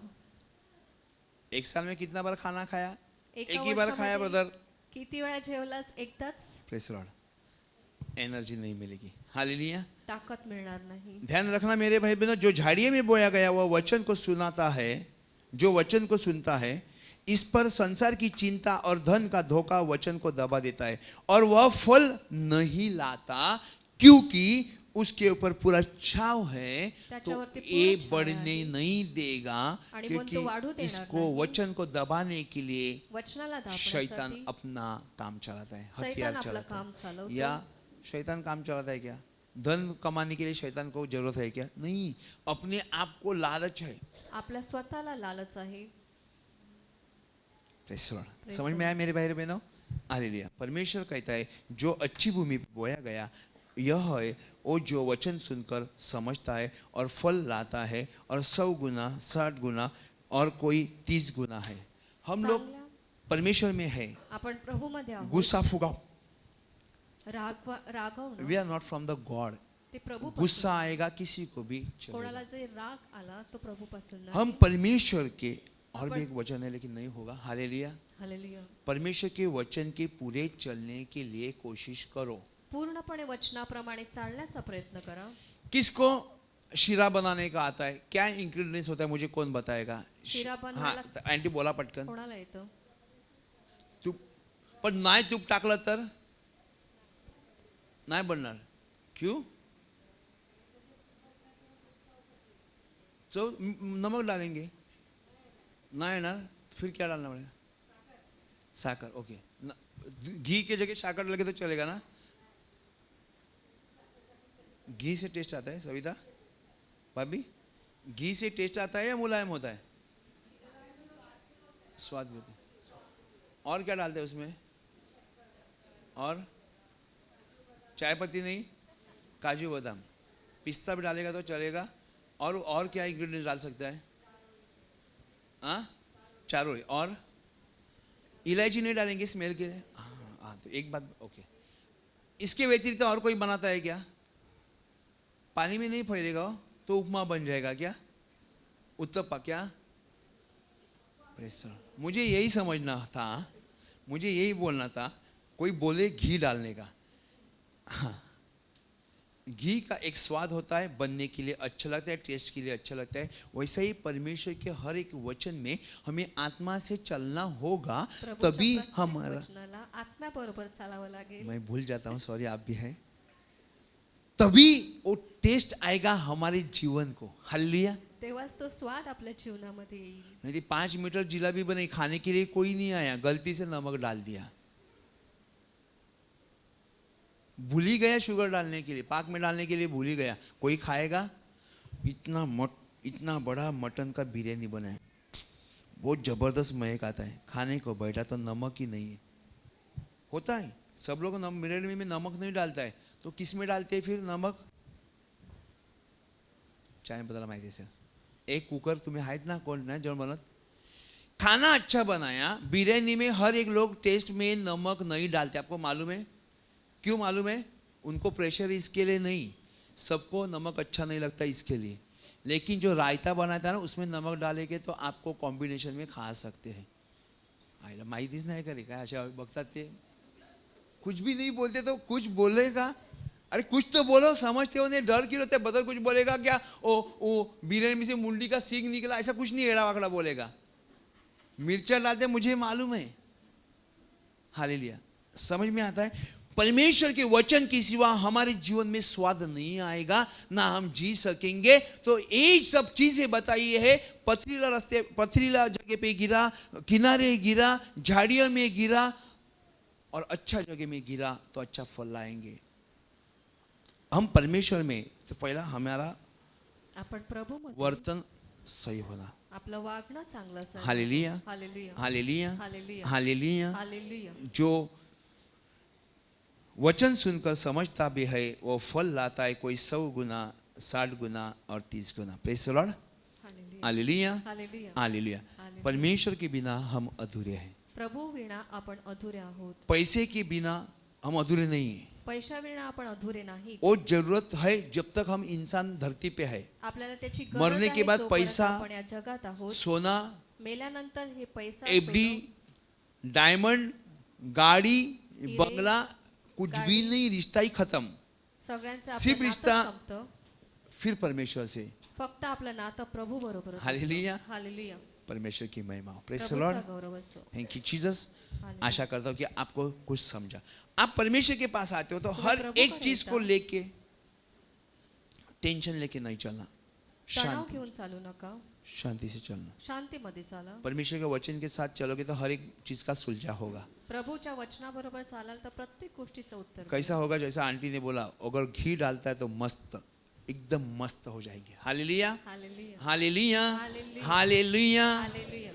एक साल में कितना बार खाना खाया? एका एक ही बार खाया वर्षामध्ये ब्रदर। किती वेळा जेवलास? एकदाच. Praise Lord. एनर्जी नहीं मिलेगी। हालेलुया। ताकद मिळणार नाही. ध्यान रखना मेरे भाई बहनों, जो झाड़िए में बोया गया वह वचन को सुनाता है, जो वचन को सुनता है, इस पर संसार की चिंता और धन का धोखा वचन को दबा देता है और वह फल नहीं लाता क्योंकि उसके ऊपर पूरा छाव है, तो त्याच्यावरती ये पूर्ण छाव बढ़ने आहे. नहीं देगा आणि क्योंकि मग तो वाढू देणार इसको नाही. वचन को दबाने के लिए वचनाला शैतान दाबण्यासाठी अपना काम चलाता है, शैतान हथियार आपलं चलाता काम है। चालवतो. या शैतान काम चलाता है क्या? धन कमाने के लिए शैतान को जरूरत है क्या? नहीं, अपने आप को लालच है। आपल्या स्वतःला लालच आहे. Praise the Lord. Praise समझ the में आया मेरे भाई बहनों? हालेलुया। परमेश्वर कहता है जो अच्छी भूमि पर बोया गया यह है वो जो वचन सुनकर समझता है और फल लाता है, और 100 गुना 60 गुना और कोई 30 गुना है। हम लोग चांगल्या परमेश्वर में है, आपण प्रभूमध्ये आहोत. गुस्सा फुगाओ। रागवणं we are not from the God. ते प्रभू. गुस्सा आएगा किसी को भी कोणाला चलेगा। जे राग आला तो प्रभूपासून नाही. हम परमेश्वर के, और भी एक वचन है लेकिन नहीं होगा, हालेलुया। हालेलुया. परमेश्वर के वचन के पूरे चलने के लिए कोशिश करो। पूर्णपणे वचनाप्रमाणे चालण्याचा प्रयत्न करा. किसको शीरा बनाने का आता है? क्या इंग्रेडिएंट्स होता है मुझे कौन बताएगा? शिरा हाँ, बनवायला आंटी बोला पटकन। कोणाला येतं? तूप, पण नाही तूप टाकलं तर नाही बनणार। क्यों? तो नमक डालेंगे, ना येणार, फिर क्या डालना पड़ेगा? साकर। ओके, घी के जगह साकर लगे तो चलेगा ना? घी से टेस्ट आता है सविता भाभी? घी से टेस्ट आता है या मुलायम होता है? स्वाद भी होता है। और क्या डालते हैं उसमें? और चाय पत्ती नहीं, काजू बादाम, पिस्ता भी डालेगा तो चलेगा। और क्या इंग्रेडिएंट डाल सकता है? हाँ, चारों। और इलायची नहीं डालेंगे स्मेल के लिए? हाँ, तो एक बात ओके। इसके व्यतिरिक्त और कोई बनाता है क्या? पानी में नहीं फैलेगा तो उपमा बन जाएगा क्या? उत्तपा क्या? मुझे यही समझना था, मुझे यही बोलना था। कोई बोले घी डालने का, हाँ, घी का एक स्वाद होता है, बनने के लिए अच्छा लगता है, टेस्ट के लिए अच्छा लगता है। वैसे ही परमेश्वर के हर एक वचन में हमें आत्मा से चलना होगा, प्रभूच्या तभी प्रत्येक हमारा। वचनाला आत्म्याबरोबर चालावं लागेल. मैं भूल जाता हूँ, सॉरी, आप भी हैं। तभी वो टेस्ट आएगा हमारे जीवन को। हालेलुया। तेव्हाच तो स्वाद आपल्या जीवनामध्ये येईल. नहीं तो 5 मीटर जिलेबी बनाई, खाने के लिए कोई नहीं आया, गलती से नमक डाल दिया, भूल ही गया शुगर डालने के लिए, पाक में डालने के लिए भूल ही गया, कोई खाएगा? इतना बड़ा मटन का बिरयानी बना है, बहुत जबरदस्त महक आता है, खाने को बैठा तो नमक ही नहीं है। होता है, सब लोग बिरयानी में नमक नहीं डालता है, तो किस में डालते हैं फिर नमक? चाय बदला माहिती सर, एक कुकर तुम्हें आहेत ना, कोण ना जेवण बनत, खाना अच्छा बनाया, बिरयानी में हर एक लोग टेस्ट में नमक नहीं डालते, आपको मालूम है क्यों? मालूम है, उनको प्रेशर इसके लिए नहीं, सबको नमक अच्छा नहीं लगता इसके लिए, लेकिन जो रायता बनाता है ना उसमें नमक डालेंगे तो आपको कॉम्बिनेशन में खा सकते हैं। आईला माहितीच नाही करे काय, अशा बघतात ते कुछ भी नहीं बोलते तो कुछ बोलेगा, अरे कुछ तो बोलो, समझते हो नहीं, डर क्यों रहते, बदल कुछ बोलेगा क्या, ओ बिरयानी में से मुंडी का सींग निकला, ऐसा कुछ नहीं, एड़ा वाकड़ा बोलेगा, मिर्चा डालते मुझे मालूम है। हालेलुया। समझ में आता है, परमेश्वर के वचन के सिवा हमारे जीवन में स्वाद नहीं आएगा, ना हम जी सकेंगे। तो ये सब चीजें बताई है, पथरीला रास्ते, पथरीला जगह पे गिरा, किनारे गिरा, झाड़ियों में गिरा और अच्छा जगह में गिरा तो अच्छा फल लाएंगे। हम परमेश्वर में तो पहला हमारा आपण प्रभू वर्तन सही होना। आपलं वागणं चांगलं असावं. Hallelujah, hallelujah, hallelujah, hallelujah, hallelujah. Hallelujah. जो वचन सुनकर समझता भी है वो फल लाता है, कोई 100 गुना, 60 गुना और 30 गुना। Praise the Lord. Hallelujah, hallelujah, hallelujah. Hallelujah. Hallelujah. परमेश्वर के बिना हम अधूरे हैं, प्रभू विना आपण अधुरे आहोत. पैसे के बिना हम अधूरे नहीं हैं। पैशा विना आपण अधुरे नाही. वो जरूरत है जब तक हम इंसान धरती पे है। आपल्याला त्याची गरज मरने के आहे बाद जोपर्यंत पैसा, आपण या जगात आहोत. सोना, मेल्यानंतर हे पैसा, एफडी, सोनं, डायमंड, गाड़ी, हिरे, बंगला, कुछ भी गाड़ी, नहीं, रिश्ता ही खत्म। सगळ्यांचं सिर्फ आपलं रिश्ता नातं संपतं. फिर परमेश्वर से। फक्त आपलं नातं प्रभू बरोबर. Hallelujah, hallelujah. परमेश्वर की महिमा। प्रेज़ द प्रभूचा लॉर्ड। गौरव असो. Thank you Jesus. हालेलुया. आशा करता हूँ कि आपको कुछ समझा। आप परमेश्वर के पास आते हो तो तुम्हें हर प्रभु एक का चीज रहता। को लेके टेंशन लेके नहीं चलना, तणाव शांति, घेऊन चालू नका. शांति से चलना। शांतीमध्ये चाला. परमेश्वर के वचन के साथ चलोगे तो हर एक चीज का सुलझा होगा। प्रभूच्या वचनाबरोबर चालाल तर प्रत्येक गोष्टीचं उत्तर मिळेल. कैसा होगा? जैसा आंटी ने बोला, अगर घी डालता है तो मस्त, एकदम मस्त हो जाएंगे। Hallelujah, hallelujah, hallelujah, hallelujah. Hallelujah. Hallelujah.